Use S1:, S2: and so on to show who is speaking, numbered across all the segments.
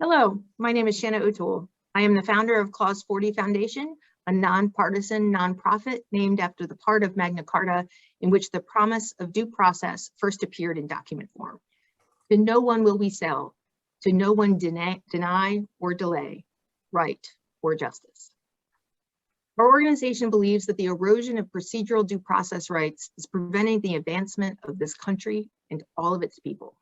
S1: Hello, my name is Shana-Tara. I am the founder of Clause 40 Foundation, a nonpartisan nonprofit named after the part of Magna Carta in which the promise of due process first appeared in document form. To no one will we sell, to no one deny or delay, right or justice. Our organization believes that the erosion of procedural due process rights is preventing the advancement of this country and all of its people.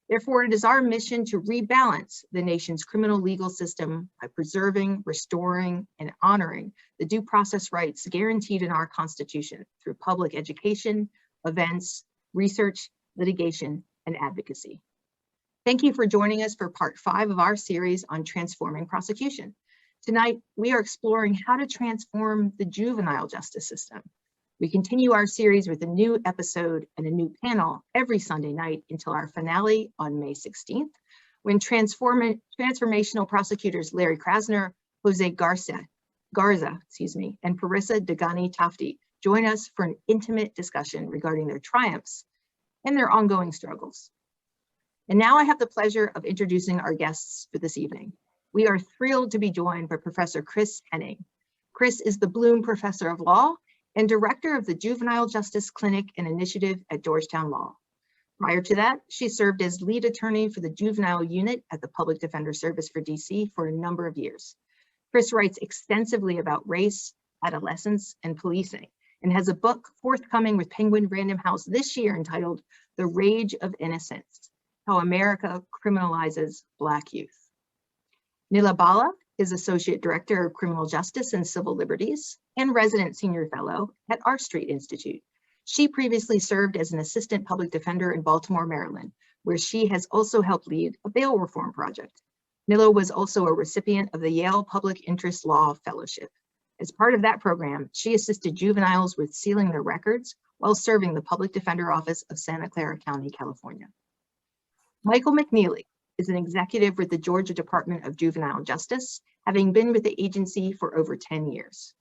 S1: Therefore, it is our mission to rebalance the nation's criminal legal system by preserving, restoring, and honoring the due process rights guaranteed in our Constitution through public education, events, research, litigation, and advocacy. Thank you for joining us for part 5 of our series on transforming prosecution. Tonight, we are exploring how to transform the juvenile justice system. We continue our series with a new episode and a new panel every Sunday night until our finale on May 16th, when transformational prosecutors Larry Krasner, Jose Garza, and Parissa Dagani-Tafti join us for an intimate discussion regarding their triumphs and their ongoing struggles. And now I have the pleasure of introducing our guests for this evening. We are thrilled to be joined by Professor Chris Henning. Chris is the Bloom Professor of Law and Director of the Juvenile Justice Clinic and Initiative at Georgetown Law. Prior to that, she served as lead attorney for the juvenile unit at the Public Defender Service for DC for a number of years. Chris writes extensively about race, adolescence, and policing, and has a book forthcoming with Penguin Random House this year entitled The Rage of Innocence: How America Criminalizes Black Youth. Nila Bala is Associate Director of Criminal Justice and Civil Liberties and Resident Senior Fellow at R Street Institute. She previously served as an Assistant Public Defender in Baltimore, Maryland, where she has also helped lead a bail reform project. Nila was also a recipient of the Yale Public Interest Law Fellowship. As part of that program, she assisted juveniles with sealing their records while serving the Public Defender Office of Santa Clara County, California. Michael McNeely is an executive with the Georgia Department of Juvenile Justice, having been with the agency for over 10 years.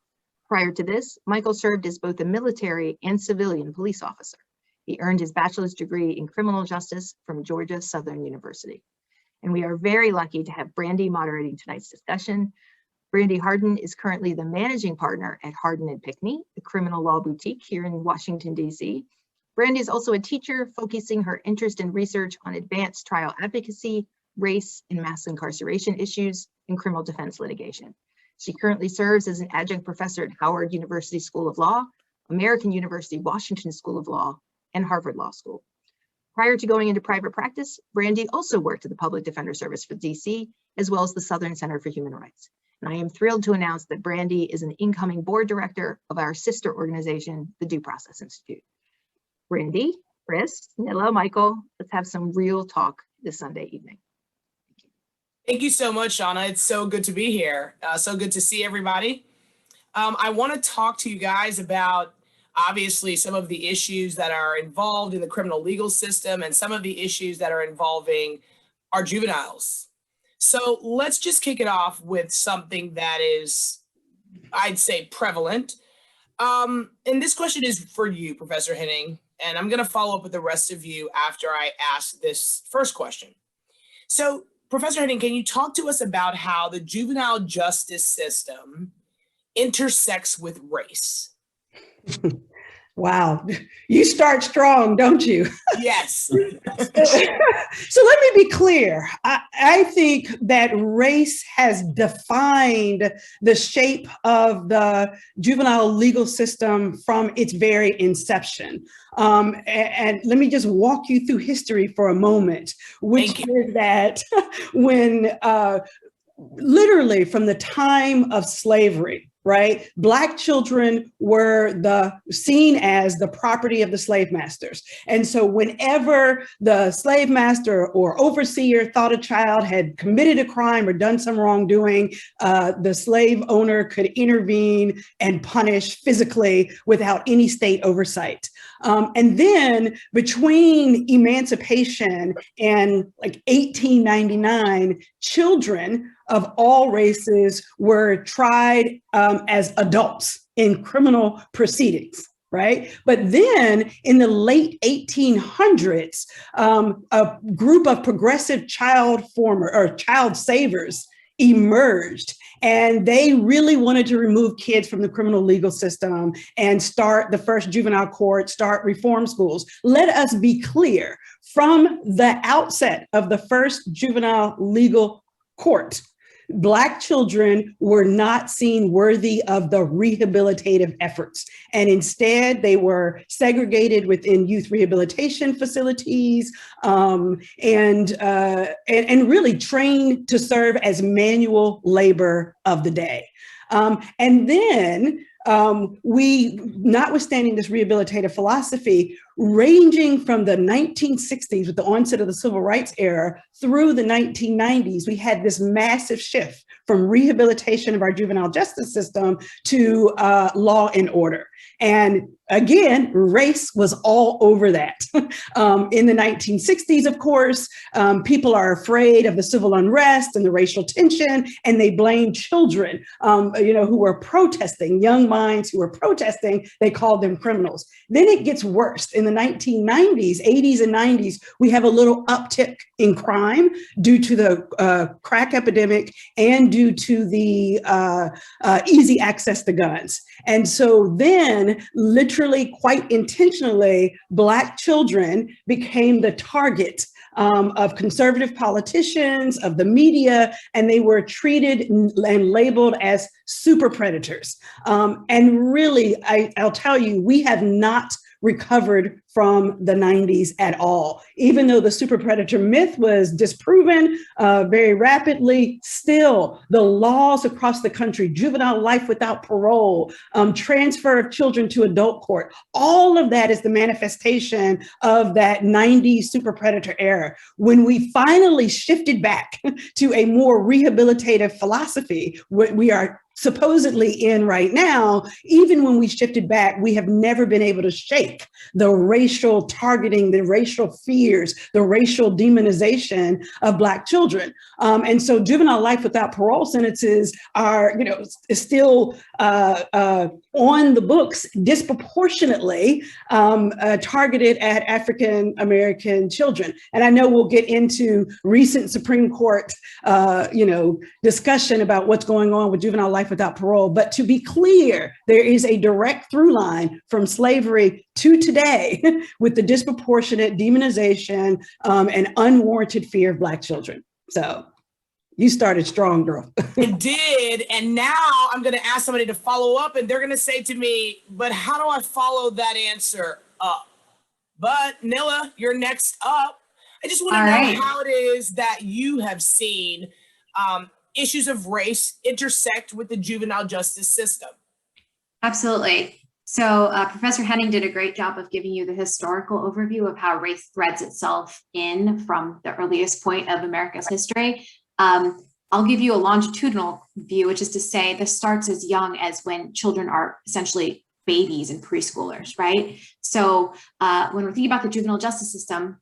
S1: Prior to this, Michael served as both a military and civilian police officer. He earned his bachelor's degree in criminal justice from Georgia Southern University. And we are very lucky to have Brandi moderating tonight's discussion. Brandi Harden is currently the managing partner at Harden and Pinckney, the criminal law boutique here in Washington, D.C. Brandi is also a teacher focusing her interest in research on advanced trial advocacy, race, and mass incarceration issues in criminal defense litigation. She currently serves as an adjunct professor at Howard University School of Law, American University Washington School of Law, and Harvard Law School. Prior to going into private practice, Brandi also worked at the Public Defender Service for DC, as well as the Southern Center for Human Rights. And I am thrilled to announce that Brandi is an incoming board director of our sister organization, the Due Process Institute. Brandi, Chris, Nila, Michael, let's have some real talk this Sunday evening.
S2: Thank you so much, Shauna. It's so good to be here. So good to see everybody. I want to talk to you guys about, obviously, some of the issues that are involved in the criminal legal system and some of the issues that are involving our juveniles. So let's just kick it off with something that is, I'd say, prevalent. And this question is for you, Professor Henning, and I'm going to follow up with the rest of you after I ask this first question. So, Professor Henning, can you talk to us about how the juvenile justice system intersects with race?
S3: Wow, you start strong, don't you?
S2: Yes.
S3: So let me be clear. I think that race has defined the shape of the juvenile legal system from its very inception. And let me just walk you through history for a moment, which is that when literally from the time of slavery, right? Black children were seen as the property of the slave masters. And so whenever the slave master or overseer thought a child had committed a crime or done some wrongdoing, the slave owner could intervene and punish physically without any state oversight. And then between emancipation and like 1899, children of all races were tried as adults in criminal proceedings, right? But then in the late 1800s, a group of progressive child savers emerged, and they really wanted to remove kids from the criminal legal system and start the first juvenile court, start reform schools. Let us be clear, from the outset of the first juvenile legal court, Black children were not seen worthy of the rehabilitative efforts. And instead, they were segregated within youth rehabilitation facilities and really trained to serve as manual labor of the day. And then notwithstanding this rehabilitative philosophy, ranging from the 1960s with the onset of the civil rights era through the 1990s, we had this massive shift from rehabilitation of our juvenile justice system to law and order. And again, race was all over that. In the 1960s, of course, people are afraid of the civil unrest and the racial tension, and they blame children, who were protesting, young minds who were protesting, they called them criminals. Then it gets worse. In the 1990s, 80s and 90s, we have a little uptick in crime due to the crack epidemic and due to the easy access to guns. And so then, literally, quite intentionally, Black children became the target of conservative politicians, of the media, and they were treated and labeled as super predators. And really, I'll tell you, we have not recovered from the 90s at all. Even though the super predator myth was disproven very rapidly, still the laws across the country, juvenile life without parole, transfer of children to adult court, all of that is the manifestation of that 90s super predator era. When we finally shifted back to a more rehabilitative philosophy, what we are supposedly in right now, even when we shifted back, we have never been able to shake the racial targeting, the racial fears, the racial demonization of Black children. And so juvenile life without parole sentences are, still on the books disproportionately targeted at African-American children. And I know we'll get into recent Supreme Court, discussion about what's going on with juvenile life without parole. But to be clear, there is a direct through line from slavery to today with the disproportionate demonization and unwarranted fear of Black children. So you started strong, girl.
S2: It did. And now I'm going to ask somebody to follow up, and they're going to say to me, but how do I follow that answer up? But Nila, you're next up. I just want to know how it is that you have seen issues of race intersect with the juvenile justice system.
S4: Absolutely. So Professor Henning did a great job of giving you the historical overview of how race threads itself in from the earliest point of America's history. I'll give you a longitudinal view, which is to say this starts as young as when children are essentially babies and preschoolers, right? So when we're thinking about the juvenile justice system,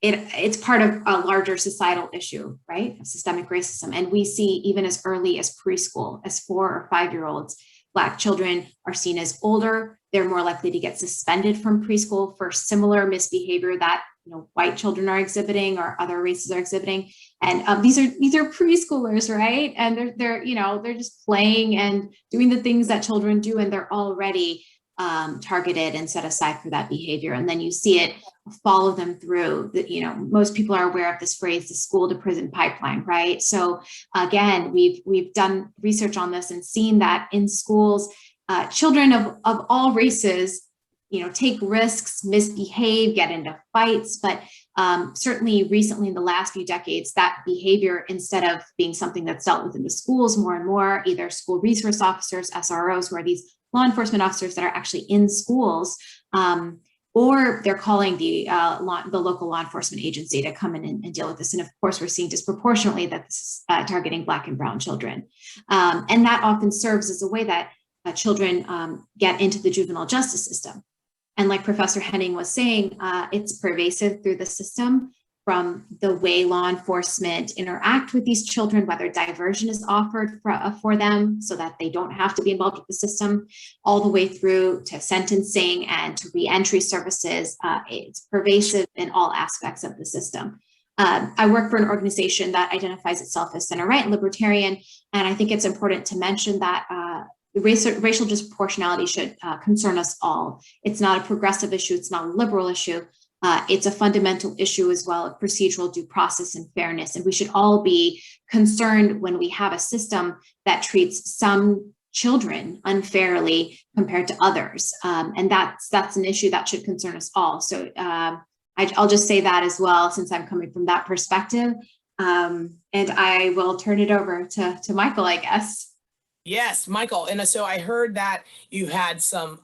S4: it's part of a larger societal issue, right? Of systemic racism. And we see even as early as preschool, as 4 or 5-year-olds, Black children are seen as older. They're more likely to get suspended from preschool for similar misbehavior that white children are exhibiting or other races are exhibiting. And these are preschoolers, right? And they're just playing and doing the things that children do, and they're already targeted and set aside for that behavior. And then you see it follow them through. Most people are aware of this phrase, the school to prison pipeline, right? So again, we've done research on this and seen that in schools, children of all races, take risks, misbehave, get into fights, but certainly recently in the last few decades, that behavior, instead of being something that's dealt with in the schools more and more, either school resource officers, SROs, who are these law enforcement officers that are actually in schools, or they're calling the local law enforcement agency to come in and deal with this. And of course, we're seeing disproportionately that this is targeting Black and brown children. And that often serves as a way that children get into the juvenile justice system. And like Professor Henning was saying, it's pervasive through the system from the way law enforcement interact with these children, whether diversion is offered for them so that they don't have to be involved with the system, all the way through to sentencing and to reentry services. It's pervasive in all aspects of the system. I work for an organization that identifies itself as center-right and libertarian, and I think it's important to mention that racial disproportionality should concern us all. It's not a progressive issue, it's not a liberal issue. It's a fundamental issue as well of procedural due process and fairness. And we should all be concerned when we have a system that treats some children unfairly compared to others. And that's an issue that should concern us all. So I'll just say that as well, since I'm coming from that perspective. And I will turn it over to Michael, I guess.
S2: Yes, Michael. And so I heard that you had some,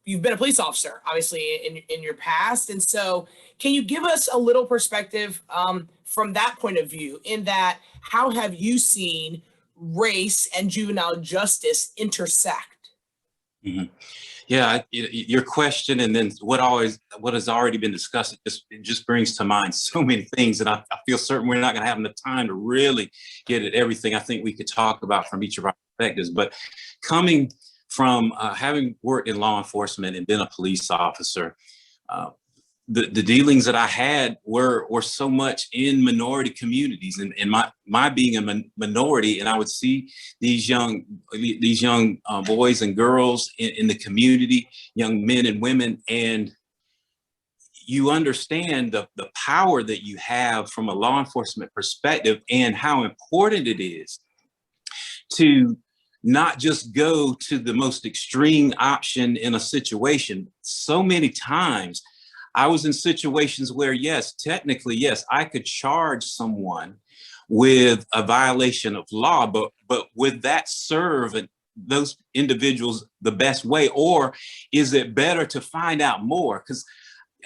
S2: you've been a police officer, obviously, in your past. And so can you give us a little perspective from that point of view, in that how have you seen race and juvenile justice intersect?
S5: Mm-hmm. Yeah, your question and then what has already been discussed, it just brings to mind so many things. And I feel certain we're not going to have enough time to really get at everything I think we could talk about from each of our perspectives. But coming from having worked in law enforcement and been a police officer, the dealings that I had were so much in minority communities, and my being a minority, and I would see these young boys and girls in the community, young men and women, and you understand the power that you have from a law enforcement perspective and how important it is to not just go to the most extreme option in a situation. So many times I was in situations where, yes, technically, yes, I could charge someone with a violation of law, but would that serve those individuals the best way? Or is it better to find out more?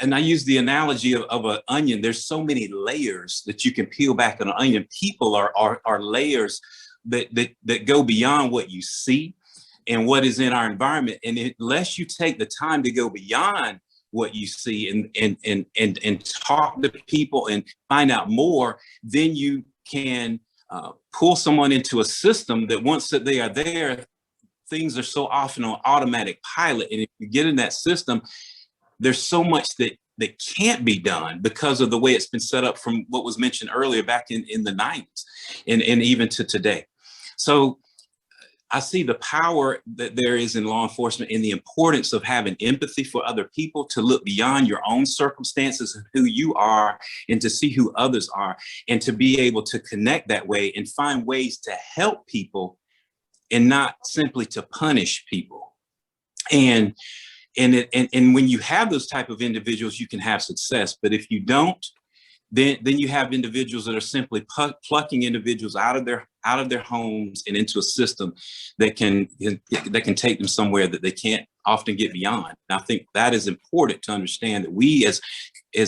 S5: And I use the analogy of an onion. There's so many layers that you can peel back on an onion. People are layers that go beyond what you see and what is in our environment. And unless you take the time to go beyond what you see and talk to people and find out more, then you can pull someone into a system that once that they are there, things are so often on automatic pilot. And if you get in that system, there's so much that can't be done because of the way it's been set up from what was mentioned earlier back in the 90s and even to today. So I see the power that there is in law enforcement and the importance of having empathy for other people, to look beyond your own circumstances and who you are and to see who others are, and to be able to connect that way and find ways to help people and not simply to punish people. And when you have those type of individuals, you can have success. But if you don't, then you have individuals that are simply plucking individuals out of their homes and into a system that can take them somewhere that they can't often get beyond. And I think that is important to understand, that we as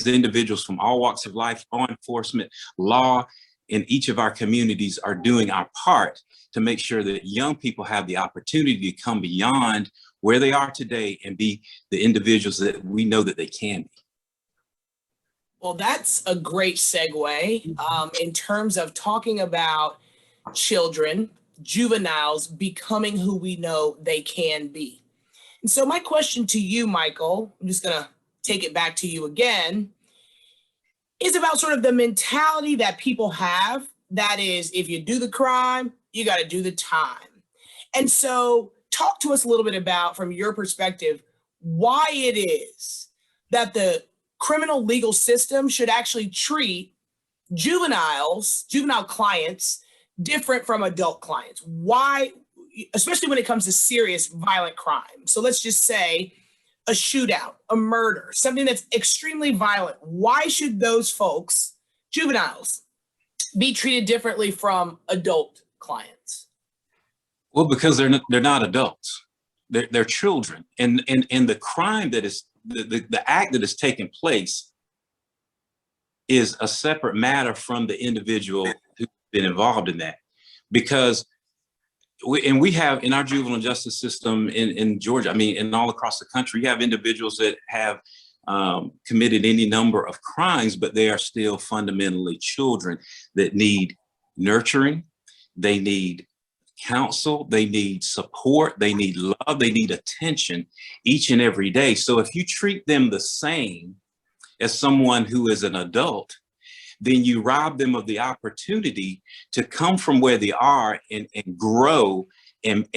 S5: individuals from all walks of life, law enforcement, law, in each of our communities are doing our part to make sure that young people have the opportunity to come beyond where they are today and be the individuals that we know that they can be.
S2: Well, that's a great segue in terms of talking about children, juveniles becoming who we know they can be. And so my question to you, Michael, I'm just going to take it back to you again, is about sort of the mentality that people have. That is, if you do the crime, you got to do the time. And so talk to us a little bit about, from your perspective, why it is that the criminal legal system should actually treat juvenile clients different from adult clients. Why, especially when it comes to serious violent crime. So let's just say a shootout, a murder, something that's extremely violent. Why should those folks, juveniles, be treated differently from adult clients?
S5: Well, because they're not adults. They're children. And the crime that is the act that is taking place is a separate matter from the individual who's been involved in that. Because we have in our juvenile justice system in Georgia, I mean, and all across the country, you have individuals that have committed any number of crimes, but they are still fundamentally children that need nurturing, they need counsel, they need support, they need love, they need attention each and every day. So if you treat them the same as someone who is an adult, then you rob them of the opportunity to come from where they are and grow and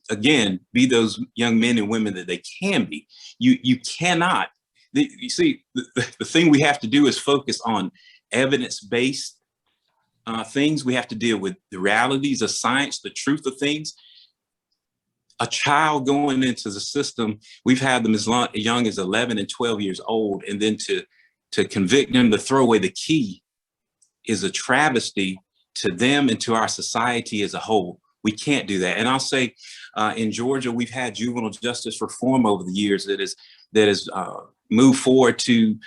S5: again, be those young men and women that they can be. You cannot, you see, the thing we have to do is focus on evidence-based things. We have to deal with the realities of science, the truth of things. A child going into the system, we've had them as young as 11 and 12 years old, and then to convict them to throw away the key is a travesty to them and to our society as a whole. We can't do that. And I'll say in Georgia, we've had juvenile justice reform over the years that has moved forward to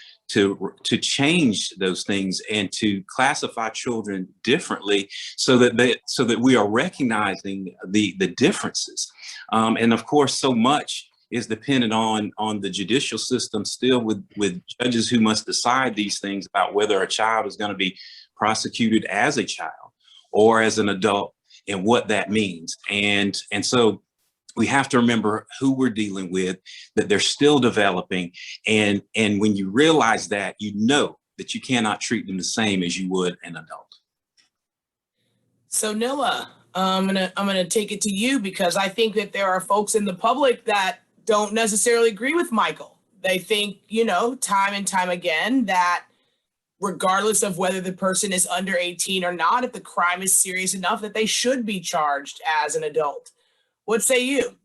S5: change those things and to classify children differently so that we are recognizing the differences. And of course, so much is dependent on the judicial system still with judges who must decide these things about whether a child is going to be prosecuted as a child or as an adult and what that means. And so we have to remember who we're dealing with, that they're still developing. And when you realize that, you know that you cannot treat them the same as you would an adult.
S2: So Nila, I'm gonna take it to you, because I think that there are folks in the public that don't necessarily agree with Michael. They think, time and time again, that regardless of whether the person is under 18 or not, if the crime is serious enough, that they should be charged as an adult. What say you?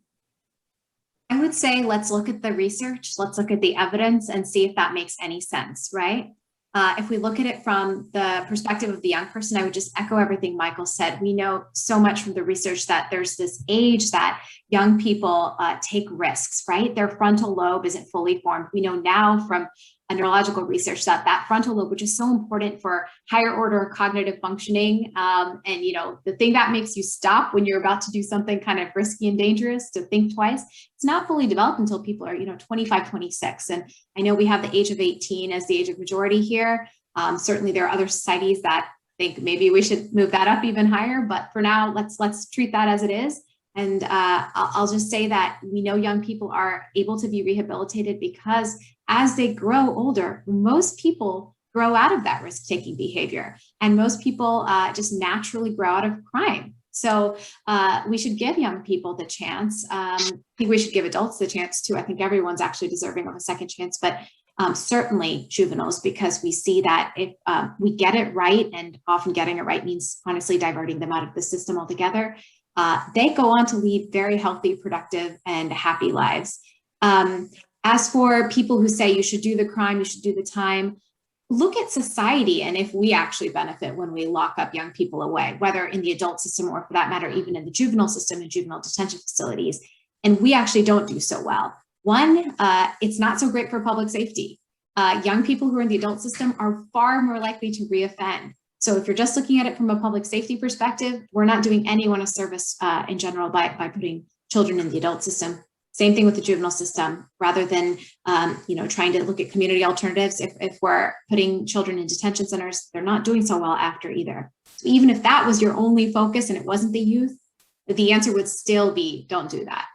S4: I would say let's look at the research, let's look at the evidence and see if that makes any sense, right? If we look at it from the perspective of the young person, I would just echo everything Michael said. We know so much from the research that there's this age that young people take risks, right? Their frontal lobe isn't fully formed. We know now from neurological research that frontal lobe, which is so important for higher order cognitive functioning, and the thing that makes you stop when you're about to do something kind of risky and dangerous, to think twice, it's not fully developed until people are 25, 26. And I know we have the age of 18 as the age of majority here. Certainly there are other societies that think maybe we should move that up even higher, but for now, let's treat that as it is. And I'll just say that we know young people are able to be rehabilitated because as they grow older, most people grow out of that risk-taking behavior, and most people just naturally grow out of crime. So we should give young people the chance. I think we should give adults the chance too. I think everyone's actually deserving of a second chance, but certainly juveniles, because we see that if we get it right, and often getting it right means honestly diverting them out of the system altogether, they go on to lead very healthy, productive, and happy lives. As for people who say you should do the crime, you should do the time, look at society and if we actually benefit when we lock up young people away, whether in the adult system or for that matter, even in the juvenile system and juvenile detention facilities. And we actually don't do so well. One, it's not so great for public safety. Young people who are in the adult system are far more likely to reoffend. So if you're just looking at it from a public safety perspective, we're not doing anyone a service in general by putting children in the adult system. Same thing with the juvenile system, rather than trying to look at community alternatives. If we're putting children in detention centers, they're not doing so well after either. So even if that was your only focus and it wasn't the youth, the answer would still be don't do that.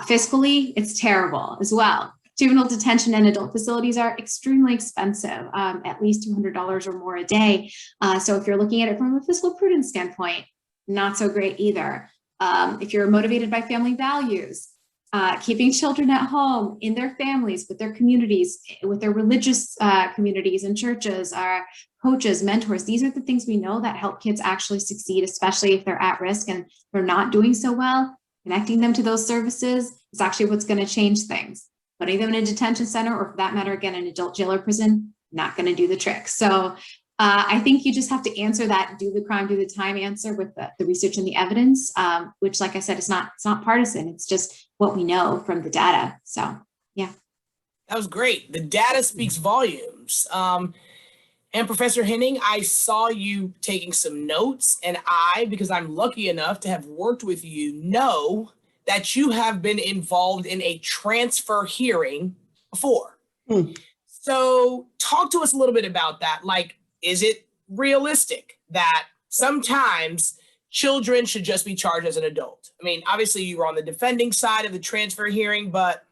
S4: Fiscally, it's terrible as well. Juvenile detention and adult facilities are extremely expensive, at least $200 or more a day. So if you're looking at it from a fiscal prudence standpoint, not so great either. If you're motivated by family values, keeping children at home in their families, with their communities, with their religious communities and churches, coaches, mentors, these are the things we know that help kids actually succeed, especially if they're at risk and they're not doing so well. Connecting them to those services is actually what's going to change things. Putting them in a detention center, or for that matter, again, an adult jail or prison, not going to do the trick. So I think you just have to answer that do the crime, do the time answer with the research and the evidence, which, like I said, it's not partisan. It's just what we know from the data. So, yeah.
S2: That was great. The data speaks volumes. And Professor Henning, I saw you taking some notes, and because I'm lucky enough to have worked with you, know that you have been involved in a transfer hearing before. So talk to us a little bit about that. Like, is it realistic that sometimes children should just be charged as an adult? I mean, obviously you were on the defending side of the transfer hearing, but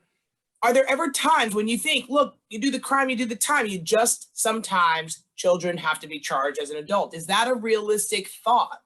S2: are there ever times when you think, look, you do the crime, you do the time, you just sometimes children have to be charged as an adult? Is that a realistic thought?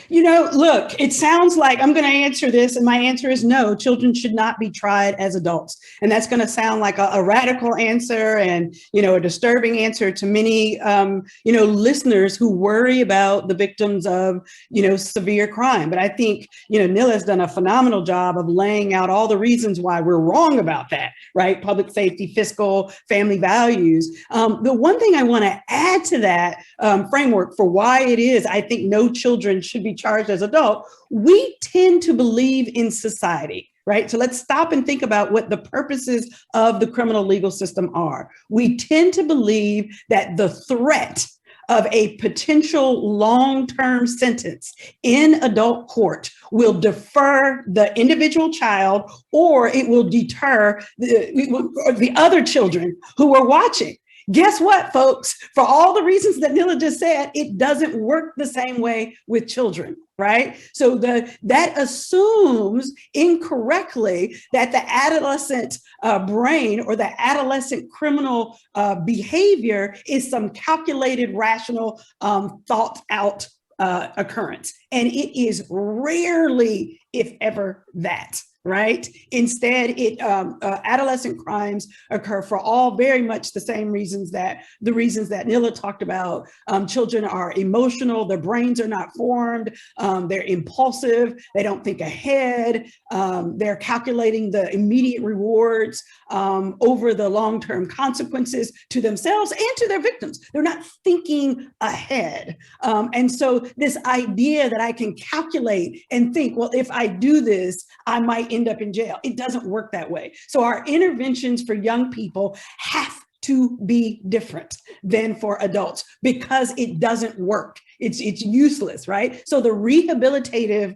S3: You know, look, it sounds like I'm going to answer this, and my answer is no, children should not be tried as adults. And that's going to sound like a radical answer and, you know, a disturbing answer to many, you know, listeners who worry about the victims of, you know, severe crime. But I think, you know, Nila has done a phenomenal job of laying out all the reasons why we're wrong about that, right? Public safety, fiscal, family values. The one thing I want to add to that framework for why it is, I think no children should be charged as adult, we tend to believe in society, right? So let's stop and think about what the purposes of the criminal legal system are. We tend to believe that the threat of a potential long-term sentence in adult court will defer the individual child, or it will deter the other children who are watching. Guess what, folks? For all the reasons that Nila just said, it doesn't work the same way with children, right? So that assumes incorrectly that the adolescent brain or the adolescent criminal behavior is some calculated, rational, thought out occurrence. And it is rarely, if ever, that. Right? Instead, adolescent crimes occur for all very much the same reasons that Nila talked about. Children are emotional, their brains are not formed, they're impulsive, they don't think ahead, they're calculating the immediate rewards over the long-term consequences to themselves and to their victims. They're not thinking ahead. And so this idea that I can calculate and think, well, if I do this, I might end up in jail. It doesn't work that way. So our interventions for young people have to be different than for adults because it doesn't work. It's useless, right? So the rehabilitative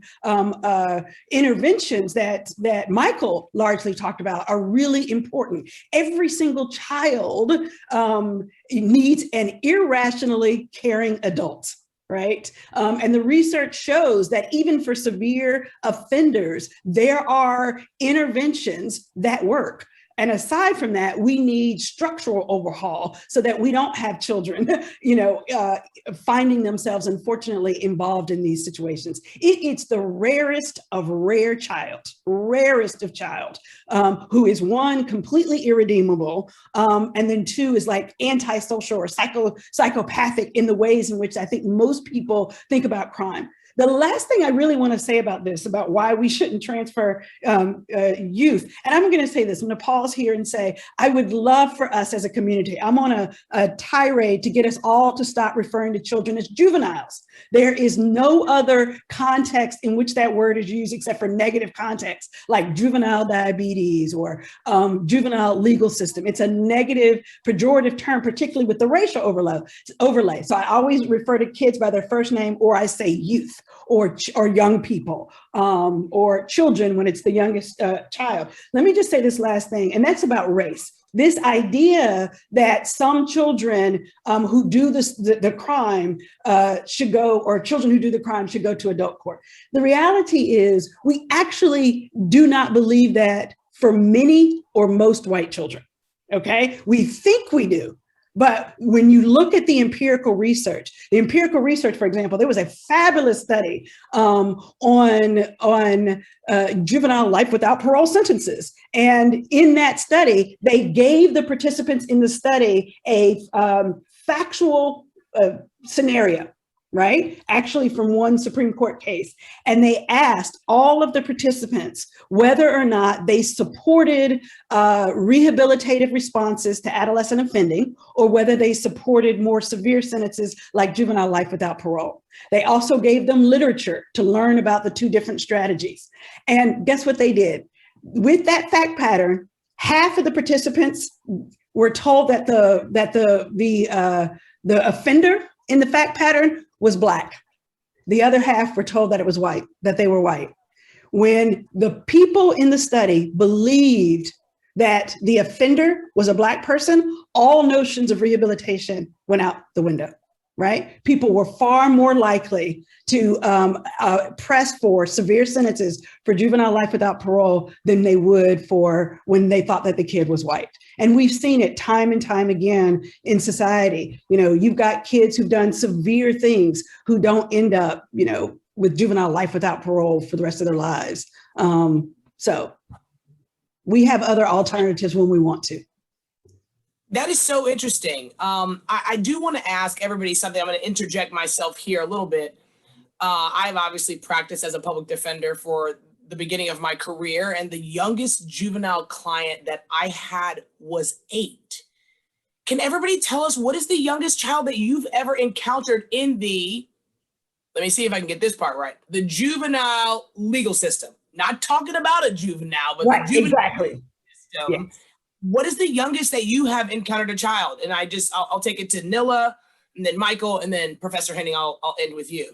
S3: interventions that Michael largely talked about are really important. Every single child needs an irrationally caring adult. Right? And the research shows that even for severe offenders, there are interventions that work. And aside from that, we need structural overhaul so that we don't have children, finding themselves, unfortunately, involved in these situations. It's the rarest of rare child, rarest of child, who is one, completely irredeemable, and then two is like antisocial or psychopathic in the ways in which I think most people think about crime. The last thing I really want to say about this, about why we shouldn't transfer youth, and I'm going to say this, I'm going to pause here and say, I would love for us as a community, I'm on a tirade to get us all to stop referring to children as juveniles. There is no other context in which that word is used except for negative context, like juvenile diabetes or juvenile legal system. It's a negative, pejorative term, particularly with the racial overlay. So I always refer to kids by their first name, or I say youth. Or young people, or children when it's the youngest child. Let me just say this last thing, and that's about race. This idea that some children who do the crime should go, or children who do the crime should go to adult court. The reality is we actually do not believe that for many or most white children, okay? We think we do. But when you look at the empirical research, for example, there was a fabulous study on juvenile life without parole sentences. And in that study, they gave the participants in the study a factual scenario, right? Actually from one Supreme Court case. And they asked all of the participants whether or not they supported rehabilitative responses to adolescent offending, or whether they supported more severe sentences like juvenile life without parole. They also gave them literature to learn about the two different strategies. And guess what they did? With that fact pattern, half of the participants were told that the offender in the fact pattern was Black. The other half were told that it was white, that they were white. When the people in the study believed that the offender was a Black person, all notions of rehabilitation went out the window, right? People were far more likely to press for severe sentences for juvenile life without parole than they would for when they thought that the kid was white. And we've seen it time and time again in society. You know, you've got kids who've done severe things who don't end up, you know, with juvenile life without parole for the rest of their lives. So we have other alternatives when we want to.
S2: That is so interesting. I do want to ask everybody something. I'm going to interject myself here a little bit. I've obviously practiced as a public defender for the beginning of my career, and the youngest juvenile client that I had was 8. Can everybody tell us what is the youngest child that you've ever encountered in the, let me see if I can get this part right, the juvenile legal system? Not talking about a juvenile, but
S3: right,
S2: the juvenile
S3: exactly.
S2: system.
S3: Yes.
S2: What is the youngest that you have encountered a child? And I'll take it to Nila, and then Michael, and then Professor Henning, I'll end with you.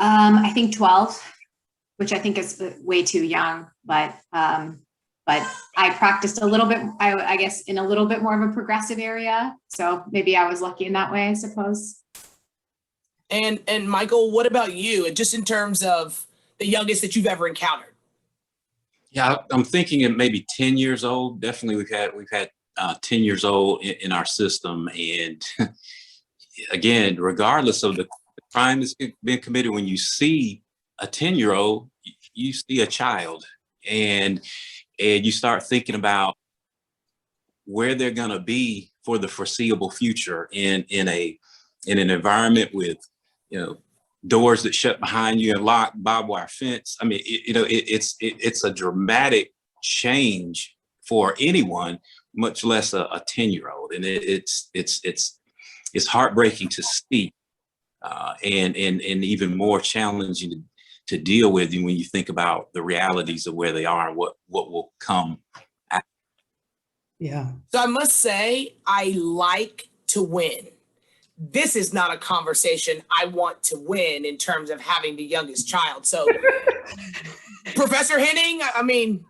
S4: I think 12, which I think is way too young, but I practiced a little bit, I guess, in a little bit more of a progressive area. So maybe I was lucky in that way, I suppose.
S2: And Michael, what about you? Just in terms of the youngest that you've ever encountered?
S5: Yeah, I'm thinking it maybe 10 years old. Definitely we've had 10 years old in our system. And again, regardless of the crime that's been committed, when you see a 10-year-old, you see a child, and you start thinking about where they're going to be for the foreseeable future in an environment with, you know, doors that shut behind you and lock, barbed wire fence. I mean, it's a dramatic change for anyone, much less a 10-year-old, and it's heartbreaking to see, and even more challenging to deal with when you think about the realities of where they are and what will come after.
S3: Yeah.
S2: So I must say, I like to win. This is not a conversation I want to win in terms of having the youngest child. So, Professor Henning, I mean,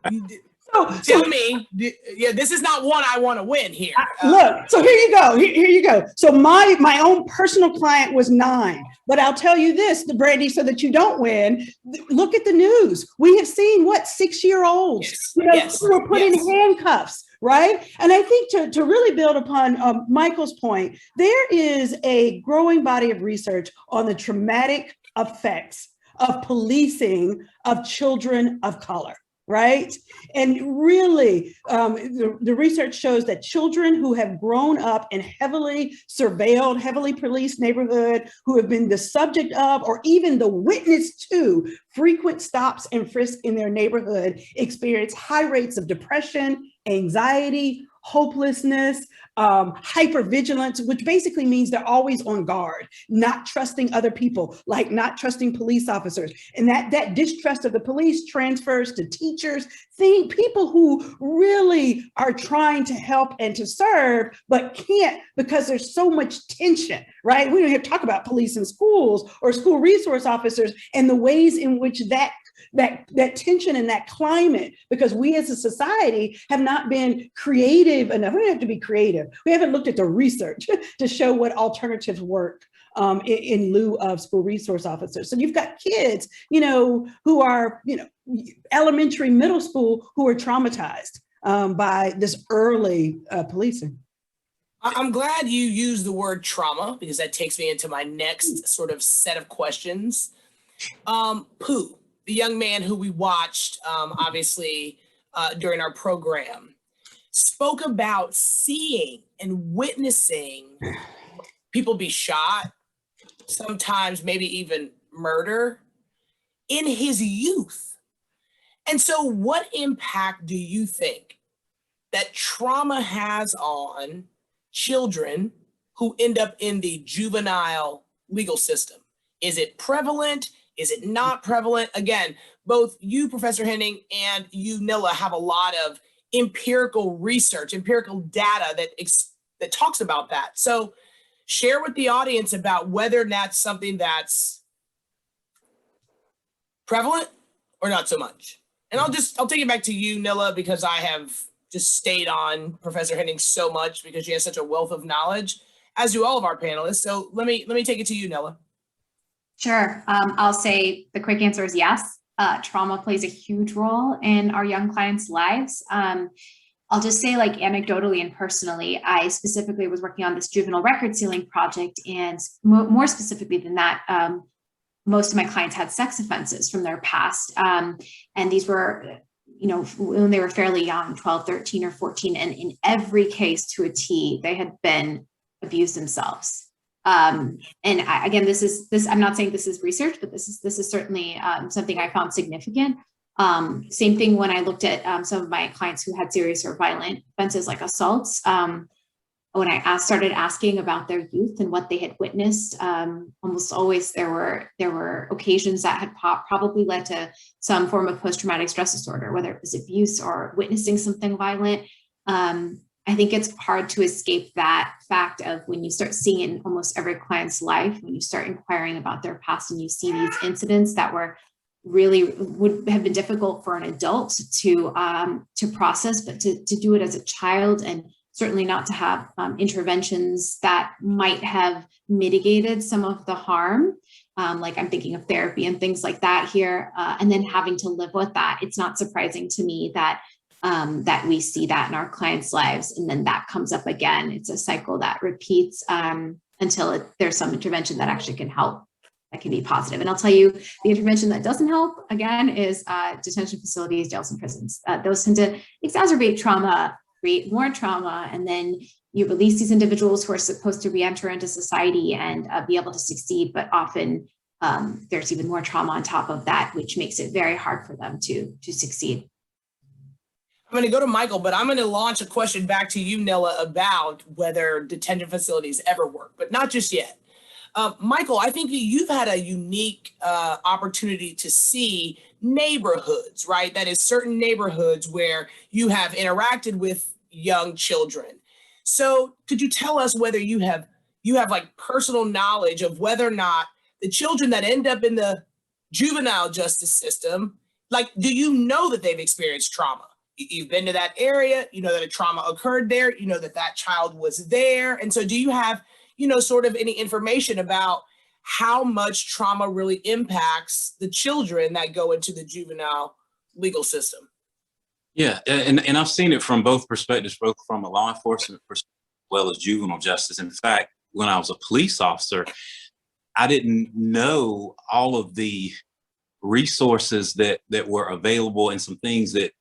S2: tell me, yeah, this is not one I want to win here.
S3: Look, so here you go. Here you go. So my own personal client was 9, but I'll tell you this, Brandi, so that you don't win. Look at the news. We have seen 6-year-olds,
S2: Yes.
S3: who were put in handcuffs. Right. And I think to really build upon Michael's point, there is a growing body of research on the traumatic effects of policing of children of color. Right. And really, the research shows that children who have grown up in heavily surveilled, heavily policed neighborhood, who have been the subject of or even the witness to frequent stops and frisks in their neighborhood experience high rates of depression, anxiety, hopelessness, hypervigilance, which basically means they're always on guard, not trusting other people, like not trusting police officers. And that distrust of the police transfers to teachers, people who really are trying to help and to serve, but can't because there's so much tension, right? We don't have to talk about police in schools or school resource officers and the ways in which that tension and that climate, because we as a society have not been creative enough. We don't have to be creative. We haven't looked at the research to show what alternatives work in lieu of school resource officers. So you've got kids, who are, elementary, middle school, who are traumatized by this early policing.
S2: I'm glad you used the word trauma, because that takes me into my next sort of set of questions. Pooh, the young man who we watched, obviously, during our program, spoke about seeing and witnessing people be shot, sometimes maybe even murder, in his youth. And so what impact do you think that trauma has on children who end up in the juvenile legal system? Is it prevalent? Is it not prevalent? Again, both you, Professor Henning, and you, Nila, have a lot of empirical research, empirical data that talks about that. So share with the audience about whether that's something that's prevalent or not so much. And I'll take it back to you, Nila, because I have just stayed on Professor Henning so much because she has such a wealth of knowledge, as do all of our panelists. So let me take it to you, Nila.
S4: Sure. I'll say the quick answer is yes. Trauma plays a huge role in our young clients' lives. I'll just say, like, anecdotally and personally, I specifically was working on this juvenile record sealing project, and more specifically than that, most of my clients had sex offenses from their past. And these were, when they were fairly young, 12, 13, or 14, and in every case to a T, they had been abused themselves. And again, I'm not saying this is research, but this is certainly something I found significant. Same thing when I looked at some of my clients who had serious or violent offenses like assaults. When I started asking about their youth and what they had witnessed, almost always there were occasions that had probably led to some form of post-traumatic stress disorder, whether it was abuse or witnessing something violent. I think it's hard to escape that fact of when you start seeing it in almost every client's life, when you start inquiring about their past and you see these incidents that would have been difficult for an adult to process, but to do it as a child, and certainly not to have interventions that might have mitigated some of the harm. Like I'm thinking of therapy and things like that here, and then having to live with that. It's not surprising to me that we see that in our clients' lives, and then that comes up again. It's a cycle that repeats until there's some intervention that actually can help, that can be positive. And I'll tell you, the intervention that doesn't help, again, is detention facilities, jails, and prisons. Those tend to exacerbate trauma, create more trauma, and then you release these individuals who are supposed to re-enter into society and be able to succeed, but often there's even more trauma on top of that, which makes it very hard for them to succeed.
S2: I'm going to go to Michael, but I'm going to launch a question back to you, Nila, about whether detention facilities ever work, but not just yet. Michael, I think you've had a unique opportunity to see neighborhoods, right? That is, certain neighborhoods where you have interacted with young children. So could you tell us whether you have like personal knowledge of whether or not the children that end up in the juvenile justice system, like, do you know that they've experienced trauma? You've been to that area, you know that a trauma occurred there, you know that that child was there. And so do you have, sort of any information about how much trauma really impacts the children that go into the juvenile legal system?
S5: Yeah, and I've seen it from both perspectives, both from a law enforcement perspective as well as juvenile justice. In fact, when I was a police officer, I didn't know all of the resources that were available and some things that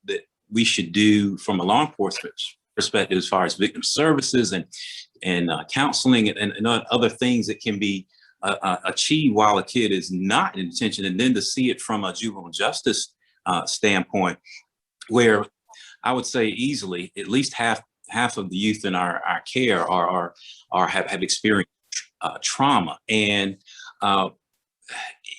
S5: we should do from a law enforcement perspective as far as victim services and counseling and other things that can be achieved while a kid is not in detention. And then to see it from a juvenile justice standpoint, where I would say easily at least half of the youth in our care have experienced trauma. And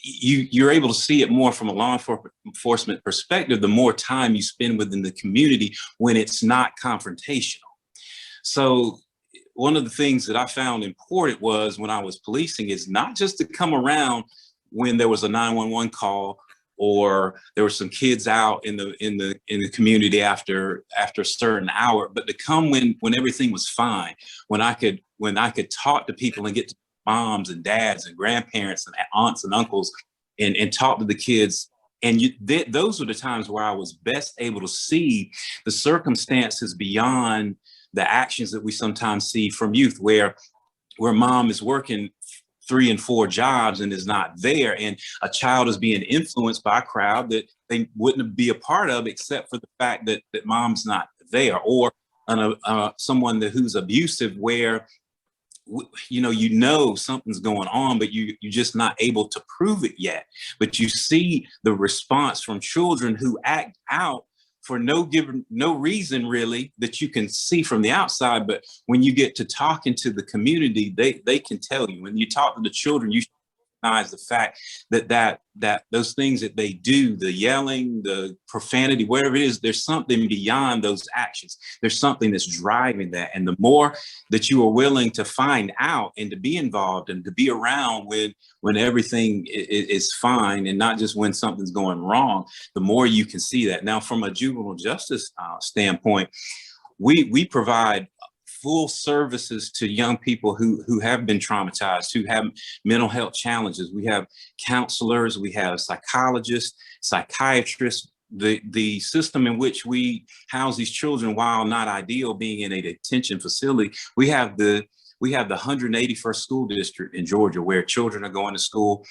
S5: you're able to see it more from a law enforcement perspective the more time you spend within the community when it's not confrontational. So one of the things that I found important was when I was policing is not just to come around when there was a 911 call or there were some kids out in the community after a certain hour, but to come when everything was fine, when I could talk to people and get to moms and dads and grandparents and aunts and uncles and talk to the kids. And those were the times where I was best able to see the circumstances beyond the actions that we sometimes see from youth, where mom is working 3 and 4 jobs and is not there, and a child is being influenced by a crowd that they wouldn't be a part of except for the fact that mom's not there, or someone who's abusive, where something's going on, but you're just not able to prove it yet. But you see the response from children who act out for no reason really that you can see from the outside. But when you get to talking to the community, they can tell you. When you talk to the children, recognize the fact that those things that they do, the yelling, the profanity, whatever it is, there's something beyond those actions. There's something that's driving that. And the more that you are willing to find out and to be involved and to be around when everything is fine and not just when something's going wrong, the more you can see that. Now, from a juvenile justice standpoint, we provide full services to young people who have been traumatized, who have mental health challenges. We have counselors, we have psychologists, psychiatrists. The system in which we house these children, while not ideal being in a detention facility, we have the 181st school district in Georgia, where children are going to school,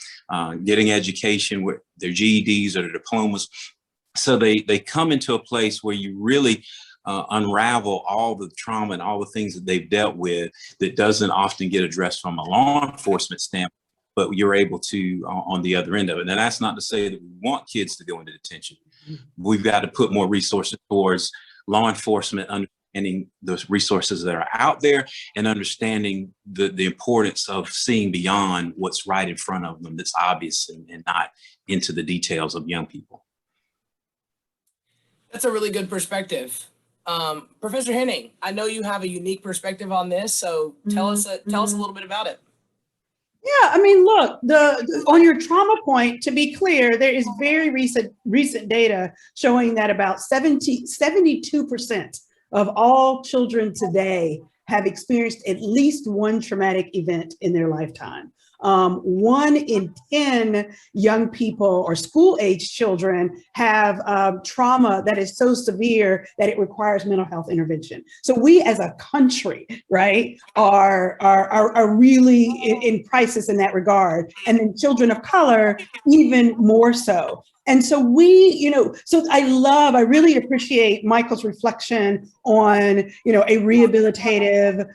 S5: getting education with their GEDs or their diplomas. So they come into a place where you really unravel all the trauma and all the things that they've dealt with that doesn't often get addressed from a law enforcement standpoint, but you're able to on the other end of it. Now, that's not to say that we want kids to go into detention. We've got to put more resources towards law enforcement, understanding those resources that are out there and understanding the importance of seeing beyond what's right in front of them that's obvious and not into the details of young people.
S2: That's a really good perspective. Professor Henning, I know you have a unique perspective on this, so tell us a little bit about it.
S3: Yeah, I mean, look, on your trauma point, to be clear, there is very recent data showing that about 72% of all children today have experienced at least one traumatic event in their lifetime. 1 in 10 young people or school-age children have trauma that is so severe that it requires mental health intervention. So we as a country, right, are really in crisis in that regard. And then children of color, even more so. And so I really appreciate Michael's reflection on, a rehabilitative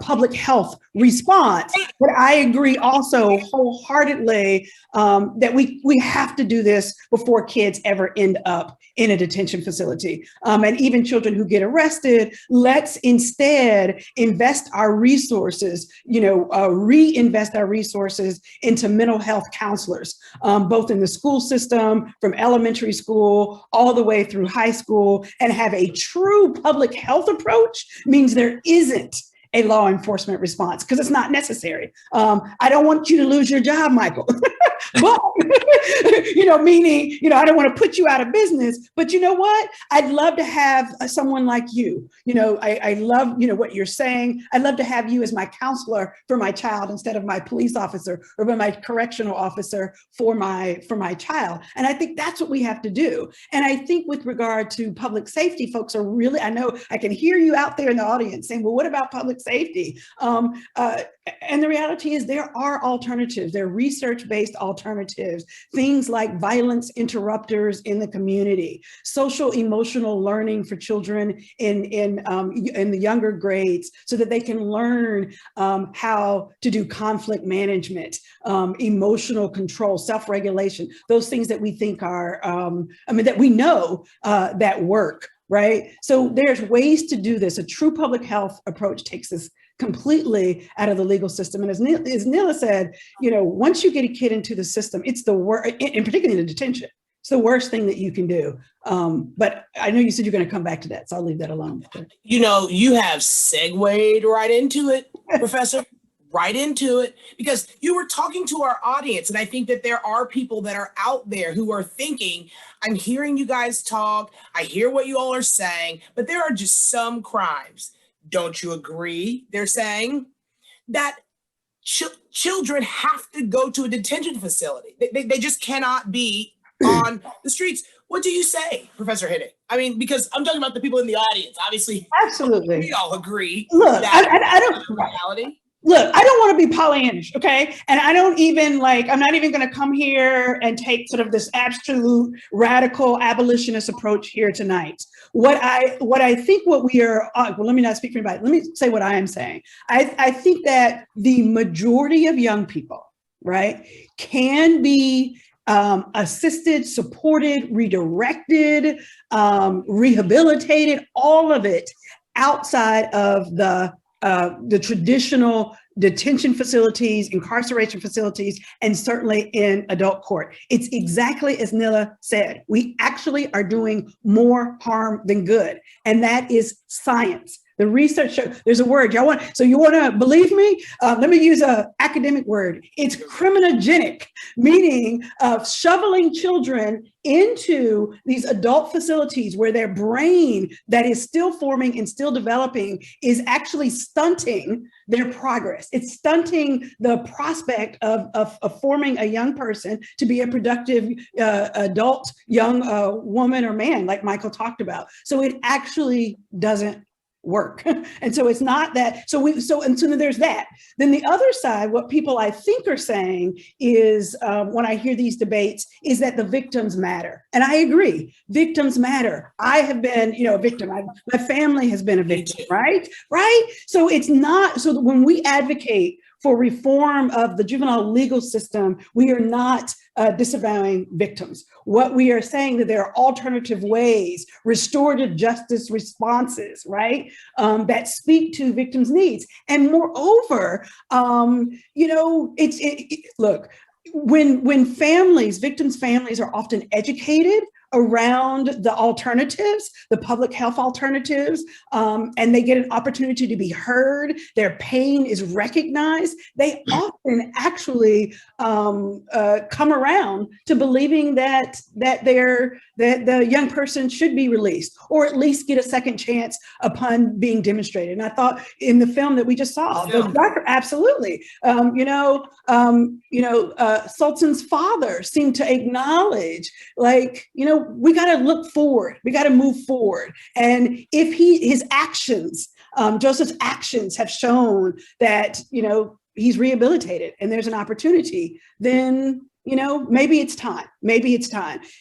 S3: public health response. But I agree also wholeheartedly that we have to do this before kids ever end up in a detention facility. And even children who get arrested, let's instead invest our resources, reinvest our resources into mental health counselors, both in the school system, from elementary school all the way through high school, and have a true public health approach means there isn't a law enforcement response because it's not necessary. I don't want you to lose your job, Michael. But, meaning, I don't want to put you out of business, but you know what? I'd love to have someone like you. I love, what you're saying. I'd love to have you as my counselor for my child instead of my police officer or my correctional officer for my child. And I think that's what we have to do. And I think with regard to public safety, folks are really, I know I can hear you out there in the audience saying, well, what about public safety? And the reality is there are alternatives. There are research-based alternatives, things like violence interrupters in the community, social emotional learning for children in the younger grades so that they can learn how to do conflict management, emotional control, self-regulation, those things that we think are, that we know that work. Right. So there's ways to do this. A true public health approach takes us completely out of the legal system. And as Nila said, once you get a kid into the system, it's the worst, and particularly in detention, it's the worst thing that you can do. But I know you said you're going to come back to that, so I'll leave that alone.
S2: You have segued right into it, Professor. Right into it, because you were talking to our audience. And I think that there are people that are out there who are thinking, I'm hearing you guys talk, I hear what you all are saying, but there are just some crimes. Don't you agree? They're saying that children have to go to a detention facility. They just cannot be on the streets. What do you say, Professor Henning? I mean, because I'm talking about the people in the audience. Obviously,
S3: absolutely,
S2: we all agree.
S3: Look, I don't. Reality. Look, I don't want to be Pollyannish, okay? And I don't even I'm not even going to come here and take sort of this absolute radical abolitionist approach here tonight. What I think what we are, well, let me not speak for anybody. Let me say what I am saying. I think that the majority of young people, right, can be assisted, supported, redirected, rehabilitated, all of it outside of the the traditional detention facilities, incarceration facilities, and certainly in adult court. It's exactly as Nila said. We actually are doing more harm than good, and that is science. The research shows, there's a word, you want to believe me? Let me use an academic word. It's criminogenic, meaning shoveling children into these adult facilities where their brain that is still forming and still developing is actually stunting their progress. It's stunting the prospect of forming a young person to be a productive adult, young woman or man, like Michael talked about. So it actually doesn't work. And so it's not that, so there's that. Then the other side, what people I think are saying is, when I hear these debates, is that the victims matter. And I agree, victims matter. I have been, a victim. My family has been a victim, right? So it's not, so when we advocate for reform of the juvenile legal system, we are not disavowing victims. What we are saying that there are alternative ways, restorative justice responses, right, that speak to victims' needs. And moreover, look, when victims' families are often educated around the alternatives, the public health alternatives, and they get an opportunity to be heard, their pain is recognized, they often actually come around to believing that the young person should be released, or at least get a second chance upon being demonstrated. And I thought in the film that we just saw, the doctor, absolutely, Sultan's father seemed to acknowledge, we got to look forward. We got to move forward. And if his actions, Joseph's actions have shown that, he's rehabilitated and there's an opportunity, then, maybe it's time.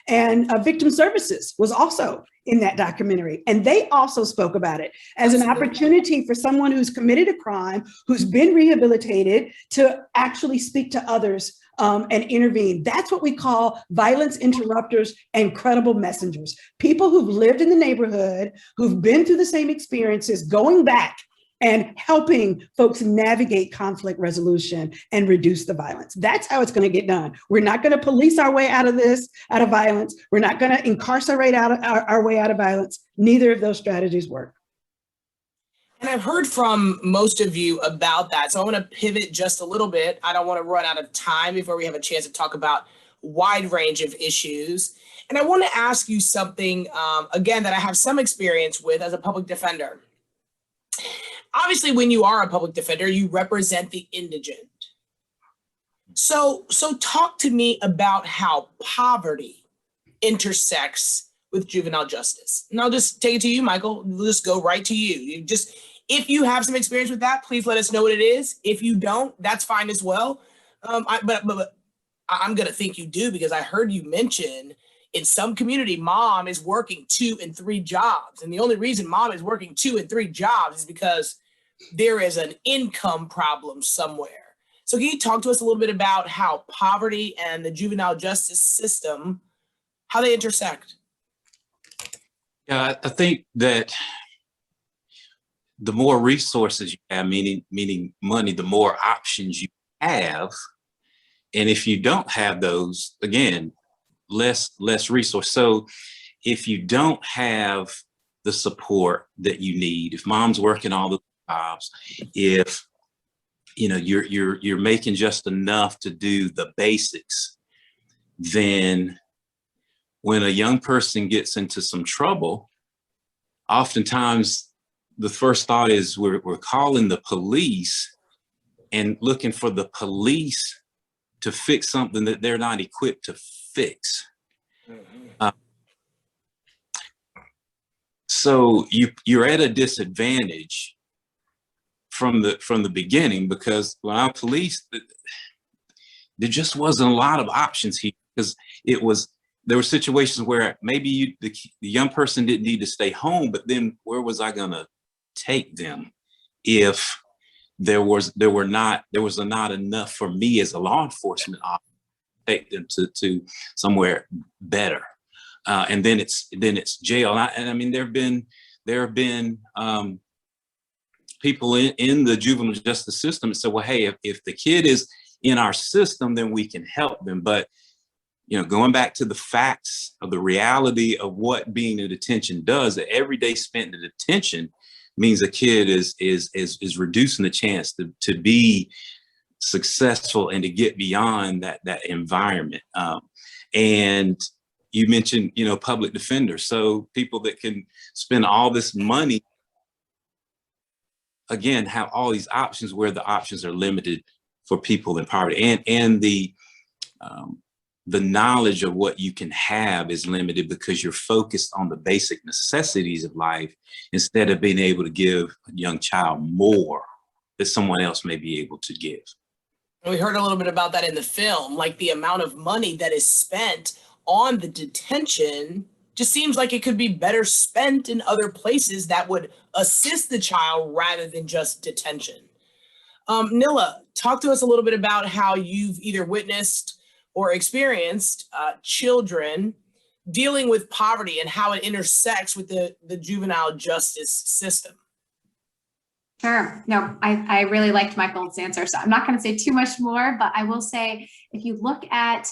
S3: And Victim Services was also in that documentary. And they also spoke about it as an opportunity for someone who's committed a crime, who's been rehabilitated, to actually speak to others and intervene. That's what we call violence interrupters and credible messengers. People who've lived in the neighborhood, who've been through the same experiences, going back and helping folks navigate conflict resolution and reduce the violence. That's how it's going to get done. We're not going to police our way out of violence. We're not going to incarcerate our way out of violence. Neither of those strategies work.
S2: And I've heard from most of you about that. So I want to pivot just a little bit. I don't want to run out of time before we have a chance to talk about a wide range of issues. And I want to ask you something, again, that I have some experience with as a public defender. Obviously, when you are a public defender, you represent the indigent. So talk to me about how poverty intersects with juvenile justice. And I'll just take it to you, Michael. We'll just go right to you. If you have some experience with that, please let us know what it is. If you don't, that's fine as well. But I'm going to think you do, because I heard you mention in some community, mom is working 2 and 3 jobs. And the only reason mom is working 2 and 3 jobs is because there is an income problem somewhere. So can you talk to us a little bit about how poverty and the juvenile justice system, how they intersect?
S5: Yeah, I think that the more resources you have, meaning money, the more options you have. And if you don't have those, again, less resource. So if you don't have the support that you need, if mom's working all the jobs, if you're making just enough to do the basics, then when a young person gets into some trouble, oftentimes the first thought is we're calling the police and looking for the police to fix something that they're not equipped to fix. So you're at a disadvantage from the beginning, because when our police, there just wasn't a lot of options here, because there were situations where maybe the young person didn't need to stay home, but then where was I gonna take them if there was not enough for me as a law enforcement officer to take them to somewhere better, and then it's jail. And I mean, there have been people in the juvenile justice system say, well, hey, if the kid is in our system, then we can help them. But, going back to the facts of the reality of what being in detention does, that every day spent in detention means a kid is reducing the chance to be successful and to get beyond that environment. And you mentioned, public defenders. So people that can spend all this money, again, have all these options where the options are limited for people in poverty, and the knowledge of what you can have is limited because you're focused on the basic necessities of life instead of being able to give a young child more that someone else may be able to give.
S2: We heard a little bit about that in the film, like the amount of money that is spent on the detention just seems like it could be better spent in other places that would assist the child rather than just detention. Nila, talk to us a little bit about how you've either witnessed or experienced children dealing with poverty and how it intersects with the juvenile justice system.
S4: Sure. No, I really liked Michael's answer, so I'm not going to say too much more, but I will say, if you look at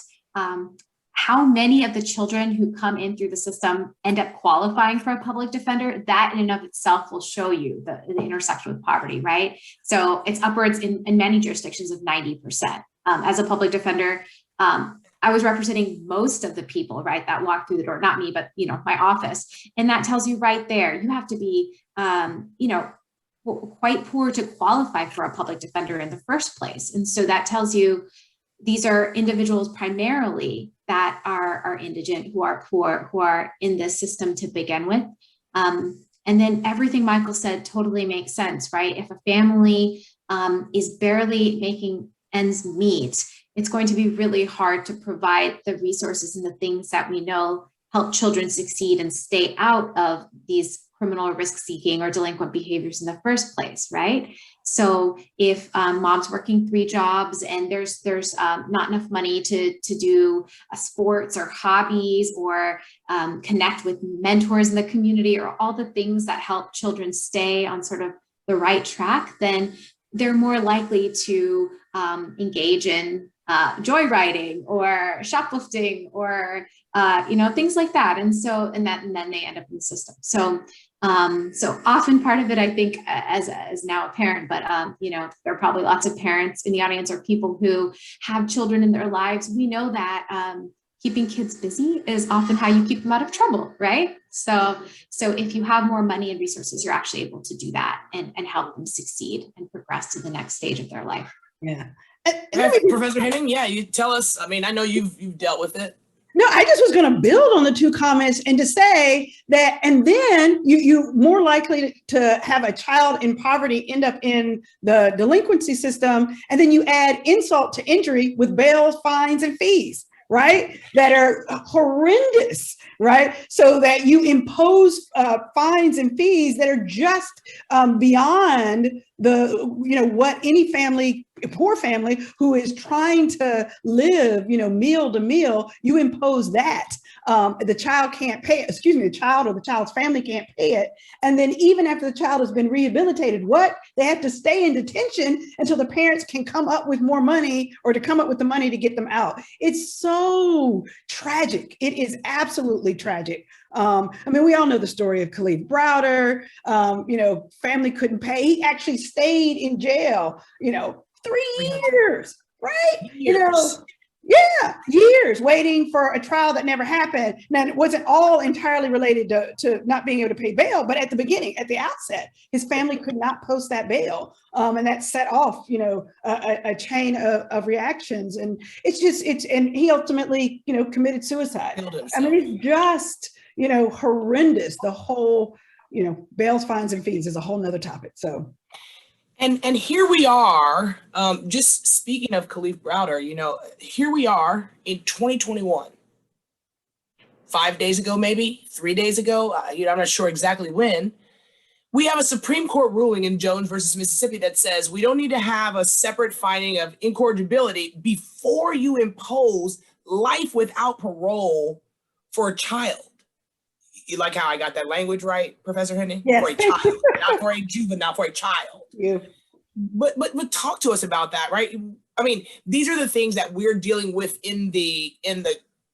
S4: how many of the children who come in through the system end up qualifying for a public defender, that in and of itself will show you the intersection with poverty, right? So it's upwards in many jurisdictions of 90%. As a public defender, I was representing most of the people, right, that walked through the door, not me, but, my office. And that tells you right there, you have to be, quite poor to qualify for a public defender in the first place. And so that tells you these are individuals primarily that are indigent, who are poor, who are in this system to begin with. And then everything Michael said totally makes sense, right? If a family is barely making ends meet, it's going to be really hard to provide the resources and the things that we know help children succeed and stay out of these criminal or risk-seeking or delinquent behaviors in the first place, right? So if mom's working 3 jobs and there's not enough money to do sports or hobbies or connect with mentors in the community or all the things that help children stay on sort of the right track, then they're more likely to engage in joyriding or shoplifting or things like that, and then they end up in the system. So often part of it, I think, as now a parent, but there are probably lots of parents in the audience or people who have children in their lives. We know that keeping kids busy is often how you keep them out of trouble, right? So if you have more money and resources, you're actually able to do that and help them succeed and progress to the next stage of their life.
S3: Yeah.
S2: Professor Henning, yeah, you tell us. I mean, I know you've dealt with it.
S3: No, I just was going to build on the 2 comments and to say that, and then you more likely to have a child in poverty end up in the delinquency system, and then you add insult to injury with bail, fines, and fees, right? That are horrendous, right? So that you impose fines and fees that are just beyond what any family, poor family who is trying to live, meal to meal, you impose that. The child can't pay it, the child or the child's family can't pay it. And then even after the child has been rehabilitated, they have to stay in detention until the parents can come up with more money or to come up with the money to get them out. It's so tragic. It is absolutely tragic. We all know the story of Khalif Browder. Family couldn't pay. He actually stayed in jail, 3 years, right?
S2: Years.
S3: Years waiting for a trial that never happened. Now, it wasn't all entirely related to not being able to pay bail, but at the beginning, at the outset, his family could not post that bail. And that set off, a chain of reactions. And and he ultimately, committed suicide. It's just, horrendous. The whole, bails, fines, and fees is a whole nother topic. So.
S2: And here we are, just speaking of Khalif Browder, here we are in 2021, 5 days ago, maybe 3 days ago, I'm not sure exactly when, we have a Supreme Court ruling in Jones versus Mississippi that says we don't need to have a separate finding of incorrigibility before you impose life without parole for a child. You like how I got that language right, Professor Henning?
S3: Yes.
S2: For a child, not for a juvenile, for a child.
S3: Yeah.
S2: But talk to us about that, right? I mean, these are the things that we're dealing with in the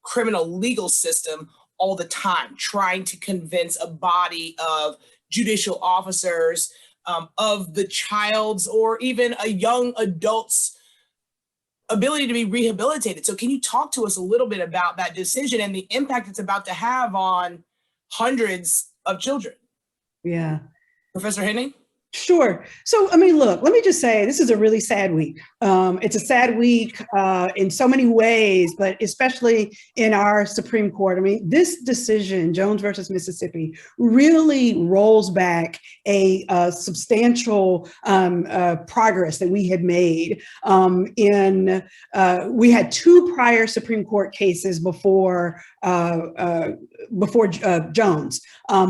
S2: criminal legal system all the time, trying to convince a body of judicial officers of the child's or even a young adult's ability to be rehabilitated. So can you talk to us a little bit about that decision and the impact it's about to have on hundreds of children?
S3: Yeah.
S2: Professor Henning?
S3: Sure. So, I mean, look, let me just say, this is a really sad week. It's a sad week in so many ways, but especially in our Supreme Court. I mean, this decision, Jones versus Mississippi, really rolls back a substantial progress that we had made we had two prior Supreme Court cases before Jones,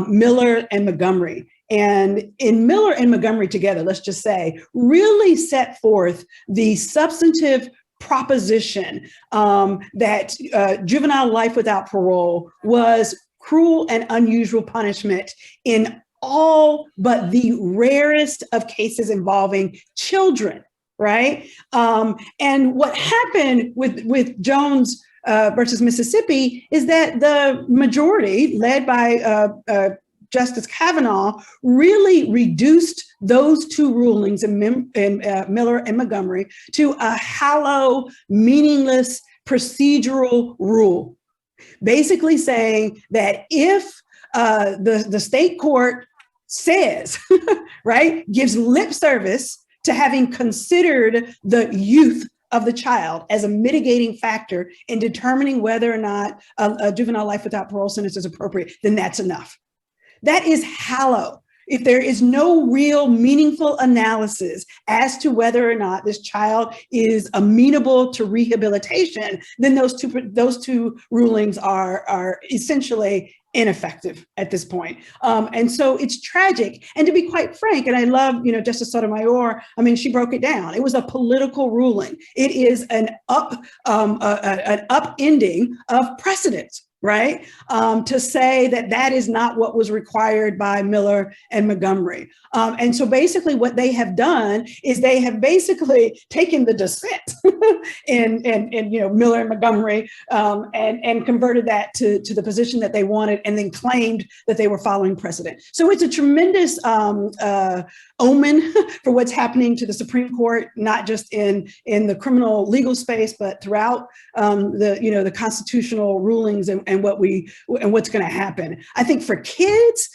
S3: Miller and Montgomery. And in Miller and Montgomery together, let's just say, really set forth the substantive proposition that juvenile life without parole was cruel and unusual punishment in all but the rarest of cases involving children, right? And what happened with Jones versus Mississippi is that the majority, led by Justice Kavanaugh, really reduced those two rulings in Miller and Montgomery to a hollow, meaningless procedural rule, basically saying that if the state court says, right, gives lip service to having considered the youth of the child as a mitigating factor in determining whether or not a juvenile life without parole sentence is appropriate, then that's enough. That is hollow. If there is no real meaningful analysis as to whether or not this child is amenable to rehabilitation, then those two rulings are essentially ineffective at this point. And so it's tragic. And to be quite frank, and I love, Justice Sotomayor, I mean, she broke it down. It was a political ruling. It is an upending of precedent. Right? To say that is not what was required by Miller and Montgomery. And so basically what they have done is they have basically taken the dissent in Miller and Montgomery and converted that to the position that they wanted and then claimed that they were following precedent. So it's a tremendous omen for what's happening to the Supreme Court, not just in the criminal legal space, but throughout the constitutional rulings and what's going to happen. I think for kids,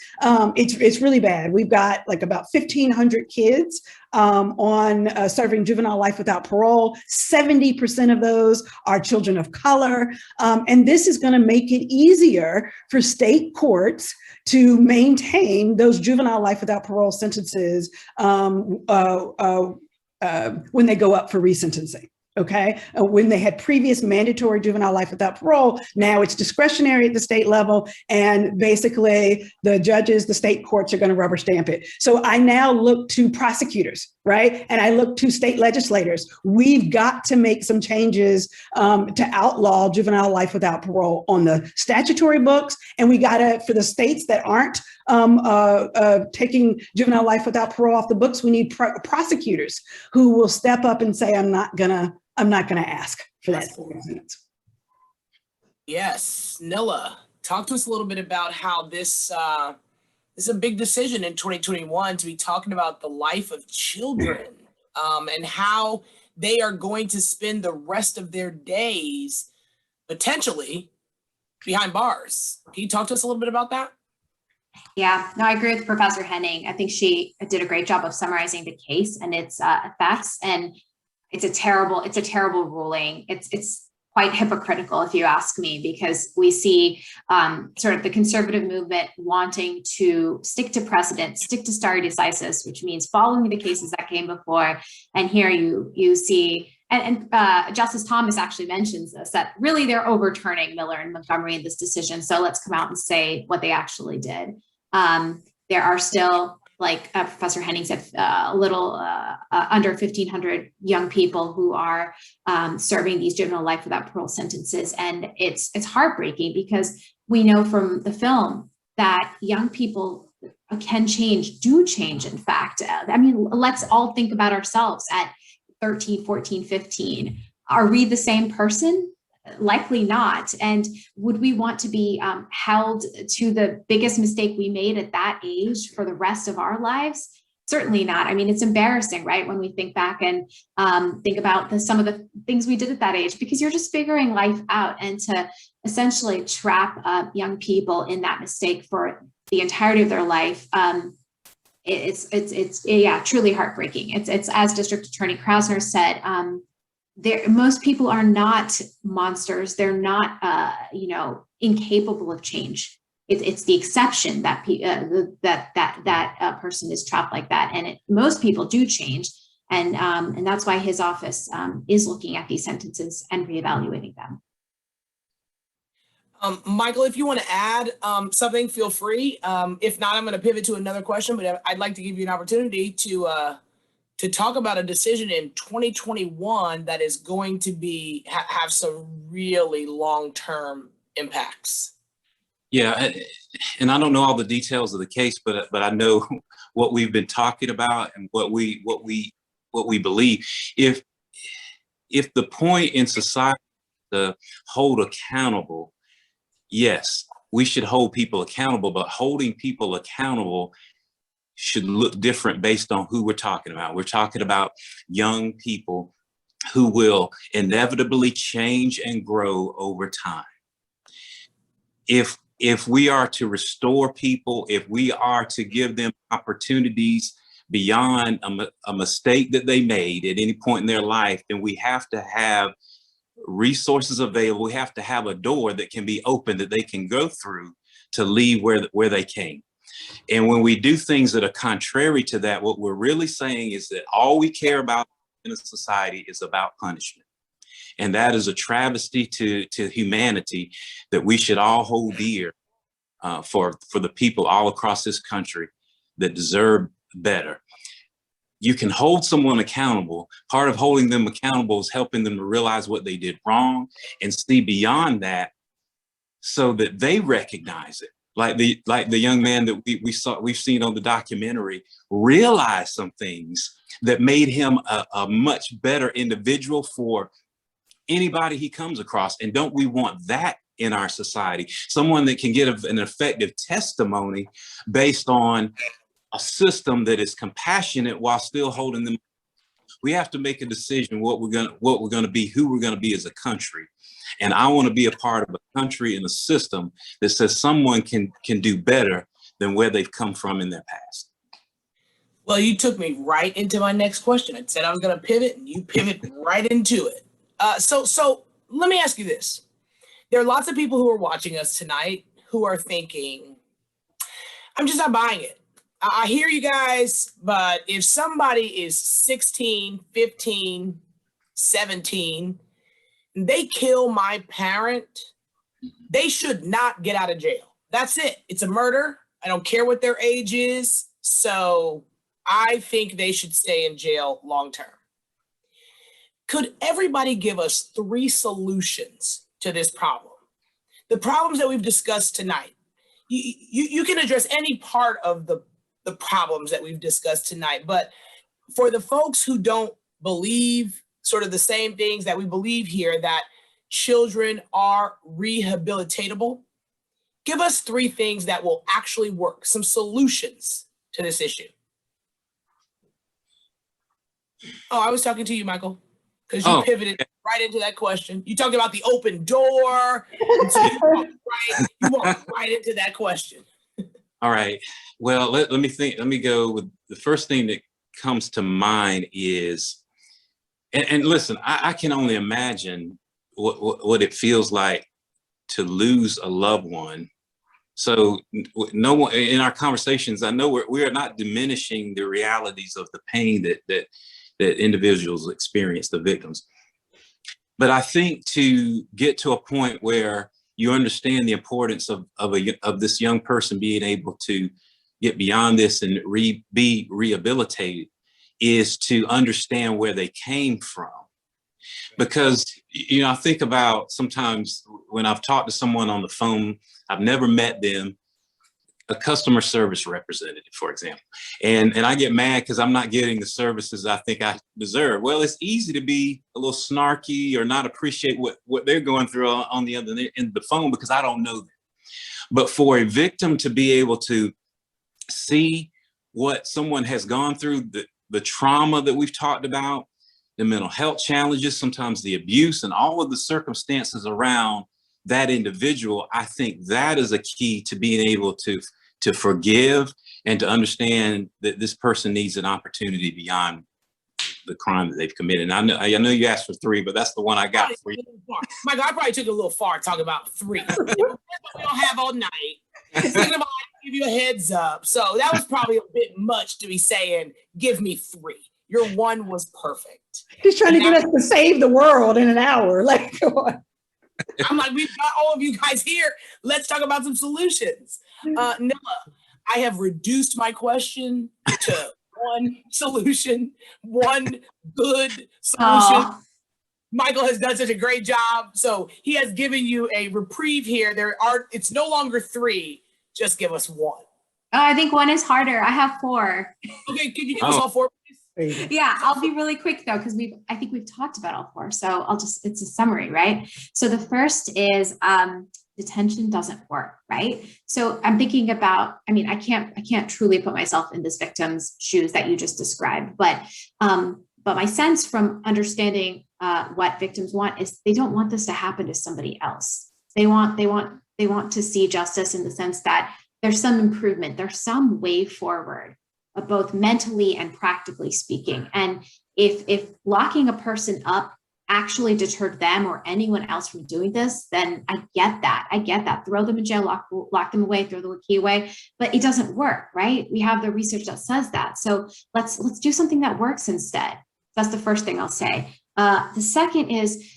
S3: it's really bad. We've got like about 1,500 kids on serving juvenile life without parole. 70% of those are children of color. And this is going to make it easier for state courts to maintain those juvenile life without parole sentences when they go up for resentencing. Okay, when they had previous mandatory juvenile life without parole, now it's discretionary at the state level, and basically the judges, the state courts are going to rubber stamp it. So I now look to prosecutors, right? And I look to state legislators. We've got to make some changes to outlaw juvenile life without parole on the statutory books, and we got to, for the states that aren't taking juvenile life without parole off the books, we need prosecutors who will step up and say, I'm not gonna ask for that.
S2: Yes, Nila, talk to us a little bit about how this is a big decision in 2021 to be talking about the life of children and how they are going to spend the rest of their days potentially behind bars. Can you talk to us a little bit about that?
S4: Yeah, no, I agree with Professor Henning. I think she did a great job of summarizing the case and its effects. And it's a terrible ruling. It's quite hypocritical, if you ask me, because we see sort of the conservative movement wanting to stick to precedent, stick to stare decisis, which means following the cases that came before. And here you see, and Justice Thomas actually mentions this, that really they're overturning Miller and Montgomery in this decision. So let's come out and say what they actually did. There are still, like Professor Henning said, a little under 1,500 young people who are serving these juvenile life without parole sentences. And it's heartbreaking because we know from the film that young people can change, do change, in fact. I mean, let's all think about ourselves at 13, 14, 15. Are we the same person? Likely not. And would we want to be held to the biggest mistake we made at that age for the rest of our lives? Certainly not. I mean, it's embarrassing, right? When we think back and think about some of the things we did at that age, because you're just figuring life out, and to essentially trap young people in that mistake for the entirety of their life. It's truly heartbreaking. It's as District Attorney Krasner said, most people are not monsters. They're not, incapable of change. It's the exception that that person is trapped like that, and most people do change, and that's why his office is looking at these sentences and reevaluating them.
S2: Michael, if you want to add something, feel free. If not, I'm going to pivot to another question, but I'd like to give you an opportunity to talk about a decision in 2021 that is going to be have some really long-term impacts.
S5: Yeah, and I don't know all the details of the case, but I know what we've been talking about and what we believe. If the point in society to hold accountable, yes, we should hold people accountable, but holding people accountable should look different based on who we're talking about. We're talking about young people who will inevitably change and grow over time. If we are to restore people, if we are to give them opportunities beyond a mistake that they made at any point in their life, then we have to have resources available. We have to have a door that can be open, that they can go through to leave where they came. And when we do things that are contrary to that, what we're really saying is that all we care about in a society is about punishment. And that is a travesty to humanity that we should all hold dear for the people all across this country that deserve better. You can hold someone accountable. Part of holding them accountable is helping them to realize what they did wrong and see beyond that so that they recognize it. Like the young man that we've seen on the documentary realize some things that made him a much better individual for anybody he comes across. And don't we want that in our society? Someone that can get an effective testimony based on a system that is compassionate while still holding them. We have to make a decision what we're gonna be, who we're gonna be as a country. And I want to be a part of a country and a system that says someone can do better than where they've come from in their past.
S2: Well, you took me right into my next question. I said I was going to pivot, and you pivoted right into it. So let me ask you this. There are lots of people who are watching us tonight who are thinking, I'm just not buying it. I hear you guys, but if somebody is 16, 15, 17, they kill my parent, they should not get out of jail. That's it. It's a murder. I don't care what their age is. So I think they should stay in jail long term. Could everybody give us 3 solutions to this problem? The problems that we've discussed tonight. You can address any part of the problems that we've discussed tonight, but for the folks who don't believe sort of the same things that we believe here, that children are rehabilitatable, give us 3 things that will actually work, some solutions to this issue. Oh, I was talking to you, Michael, because you pivoted right into that question. You talked about the open door, and so you walked right into that question.
S5: All right. Well, let me think. Let me go with the first thing that comes to mind is, and listen, I can only imagine what it feels like to lose a loved one. So no one in our conversations, I know we are not diminishing the realities of the pain that individuals experience, the victims. But I think to get to a point where you understand the importance of this young person being able to get beyond this and be rehabilitated is to understand where they came from. Because, I think about sometimes when I've talked to someone on the phone, I've never met them, a customer service representative, for example, and I get mad because I'm not getting the services I think I deserve. Well, it's easy to be a little snarky or not appreciate what they're going through on the other end of the phone because I don't know them. But for a victim to be able to see what someone has gone through, the trauma that we've talked about, the mental health challenges, sometimes the abuse, and all of the circumstances around that individual, I think that is a key to being able to forgive and to understand that this person needs an opportunity beyond the crime that they've committed. And I know you asked for 3, but that's the one I got for you.
S2: Michael, I probably took it a little far talking about 3. We don't have all night. Thinking about give you a heads up. So that was probably a bit much to be saying, give me 3. Your 1 was perfect.
S3: He's trying to get us to save the world in an hour. Like, come on.
S2: I'm like, we've got all of you guys here. Let's talk about some solutions. Nila, I have reduced my question to 1 solution, 1 good solution.
S4: Aww.
S2: Michael has done such a great job. So he has given you a reprieve here. It's no longer 3. Just give us 1.
S4: Oh, I think 1 is harder. I have 4.
S2: Okay, can you give us all 4, please?
S4: Yeah, I'll be really quick though, because I think we've talked about all 4. So it's a summary, right? So the first is detention doesn't work, right? So I'm thinking about, I mean, I can't truly put myself in this victim's shoes that you just described, but my sense from understanding what victims want is they don't want this to happen to somebody else. They want to see justice in the sense that there's some improvement, there's some way forward, both mentally and practically speaking. And if locking a person up actually deterred them or anyone else from doing this, then I get that. Throw them in jail, lock them away, throw the key away, but it doesn't work, right? We have the research that says that. So let's do something that works instead. That's the first thing I'll say. The second is,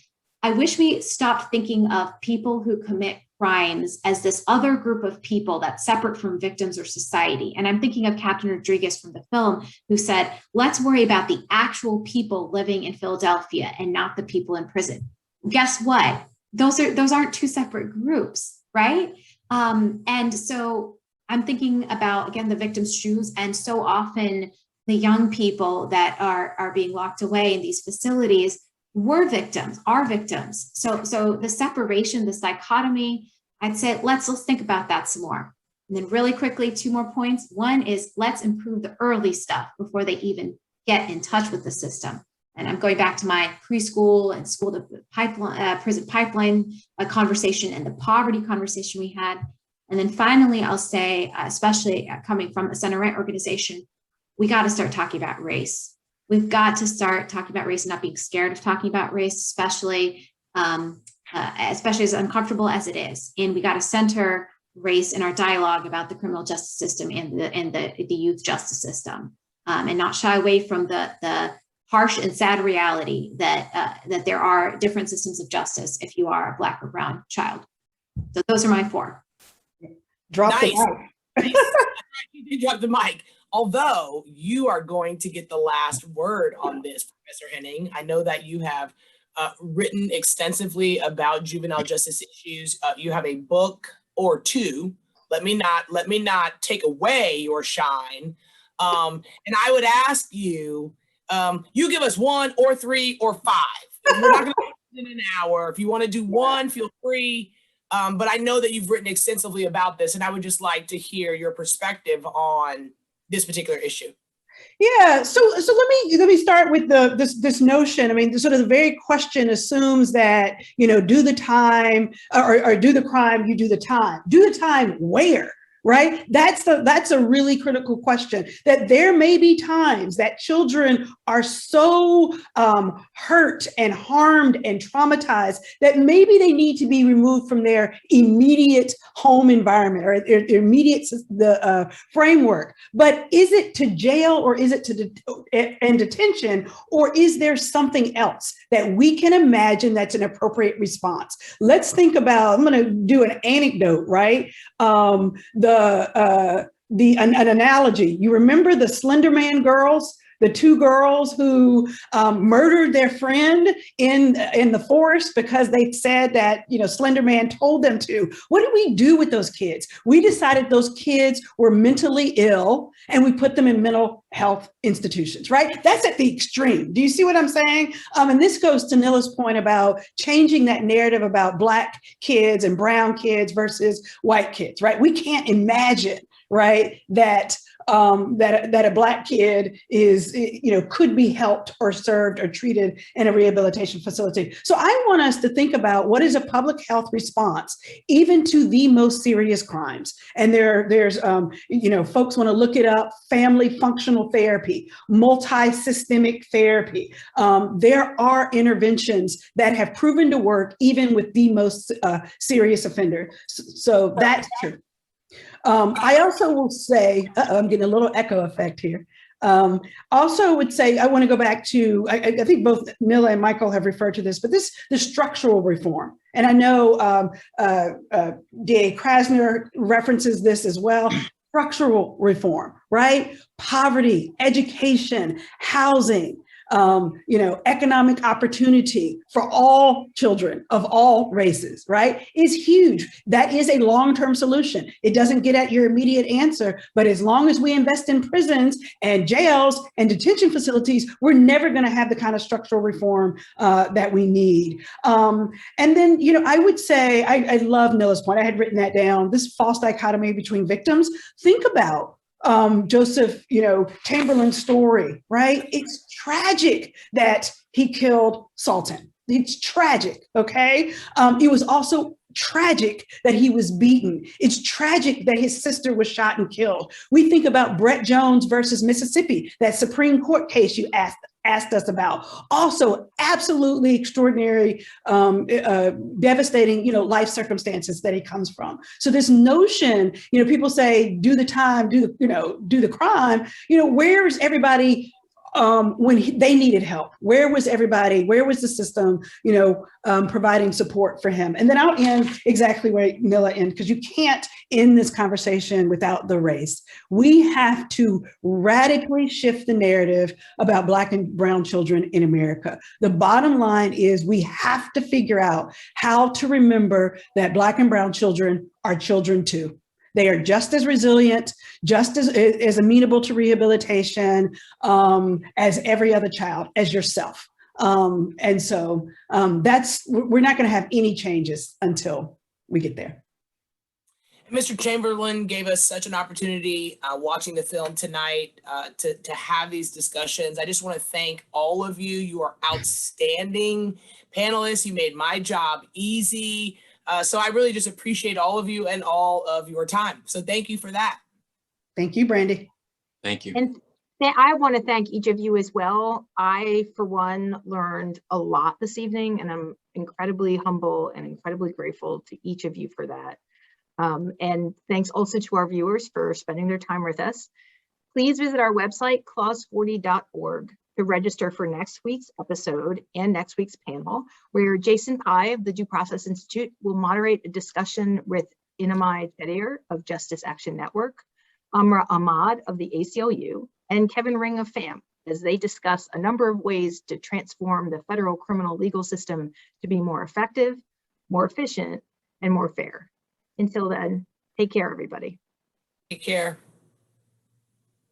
S4: I wish we stopped thinking of people who commit crimes as this other group of people that's separate from victims or society. And I'm thinking of Captain Rodriguez from the film, who said, let's worry about the actual people living in Philadelphia and not the people in prison. Guess what? Those aren't 2 separate groups, right? And so I'm thinking about, again, the victim's shoes, and so often the young people that are being locked away in these facilities are victims. So the separation, the dichotomy, I'd say let's think about that some more. And then really quickly, 2 more points. 1 is let's improve the early stuff before they even get in touch with the system. And I'm going back to my preschool and school to pipeline, prison pipeline conversation and the poverty conversation we had. And then finally, I'll say, especially coming from a center right organization, we got to start talking about race. We've got to start talking about race and not being scared of talking about race, especially as uncomfortable as it is. And we got to center race in our dialogue about the criminal justice system and the youth justice system, and not shy away from the harsh and sad reality that there are different systems of justice if you are a Black or brown child. So those are my 4.
S3: Drop
S2: Nice.
S3: the mic.
S2: You did drop the mic. Although you are going to get the last word on this, Professor Henning. I know that you have written extensively about juvenile justice issues. You have a book or 2. Let me not take away your shine. And I would ask you, you give us 1 or 3 or 5. We're not going to do it in an hour. If you want to do 1, feel free. But I know that you've written extensively about this, and I would just like to hear your perspective on this particular issue.
S3: Yeah, so let me start with this notion. I mean, sort of the very question assumes that, do the time or do the crime, you do the time. Do the time where? Right? That's a really critical question, that there may be times that children are so hurt and harmed and traumatized that maybe they need to be removed from their immediate home environment or their immediate framework. But is it to jail, or is it to detention, or is there something else that we can imagine that's an appropriate response? Let's think about, I'm going to do an anecdote, right? An analogy. You remember the Slender Man girls? the two girls who murdered their friend in the forest because they said that, Slender Man told them to. What did we do with those kids? We decided those kids were mentally ill and we put them in mental health institutions, right? That's at the extreme. Do you see what I'm saying? And this goes to Nila's point about changing that narrative about Black kids and brown kids versus white kids, right? We can't imagine, right, that a Black kid is, could be helped or served or treated in a rehabilitation facility. So I want us to think about what is a public health response, even to the most serious crimes. And there's folks want to look it up: family functional therapy, multi-systemic therapy. There are interventions that have proven to work even with the most serious offender. So that's true. I also will say, I'm getting a little echo effect here. Also would say, I want to go back to, I think both Nila and Michael have referred to this, but the structural reform. And I know DA Krasner references this as well. Structural reform, right? Poverty, education, housing, economic opportunity for all children of all races, right, is huge. That is a long-term solution. It doesn't get at your immediate answer, but as long as we invest in prisons and jails and detention facilities, we're never going to have the kind of structural reform that we need. And then, I would say, I love Nila's point. I had written that down, this false dichotomy between victims. Think about Joseph, Chamberlain's story, right? It's tragic that he killed Sultan. It's tragic, okay? It was also tragic that he was beaten. It's tragic that his sister was shot and killed. We think about Brett Jones versus Mississippi, that Supreme Court case you asked us about. Also, absolutely extraordinary, devastating, life circumstances that he comes from. So this notion, people say, do the time, do the crime. Where's everybody when they needed help? Where was everybody? Where was the system, providing support for him? And then I'll end exactly where Nila ended, because you can't end this conversation without the race. We have to radically shift the narrative about Black and brown children in America. The bottom line is we have to figure out how to remember that Black and brown children are children too. They are just as resilient, just as amenable to rehabilitation as every other child, as yourself. And so we're not going to have any changes until we get there.
S2: Mr. Chamberlain gave us such an opportunity watching the film tonight to have these discussions. I just want to thank all of you. You are outstanding panelists. You made my job easy. So I really just appreciate all of you and all of your time. So thank you for that.
S3: Thank you, Brandi.
S5: Thank you.
S1: And I want to thank each of you as well. I, for one, learned a lot this evening, and I'm incredibly humble and incredibly grateful to each of you for that. And thanks also to our viewers for spending their time with us. Please visit our website, clause40.org, to register for next week's episode and next week's panel, where Jason Pai of the Due Process Institute will moderate a discussion with Inamai Tedier of Justice Action Network, Amra Ahmad of the ACLU, and Kevin Ring of FAM, as they discuss a number of ways to transform the federal criminal legal system to be more effective, more efficient, and more fair. Until then, take care, everybody.
S2: Take care.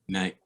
S5: Night.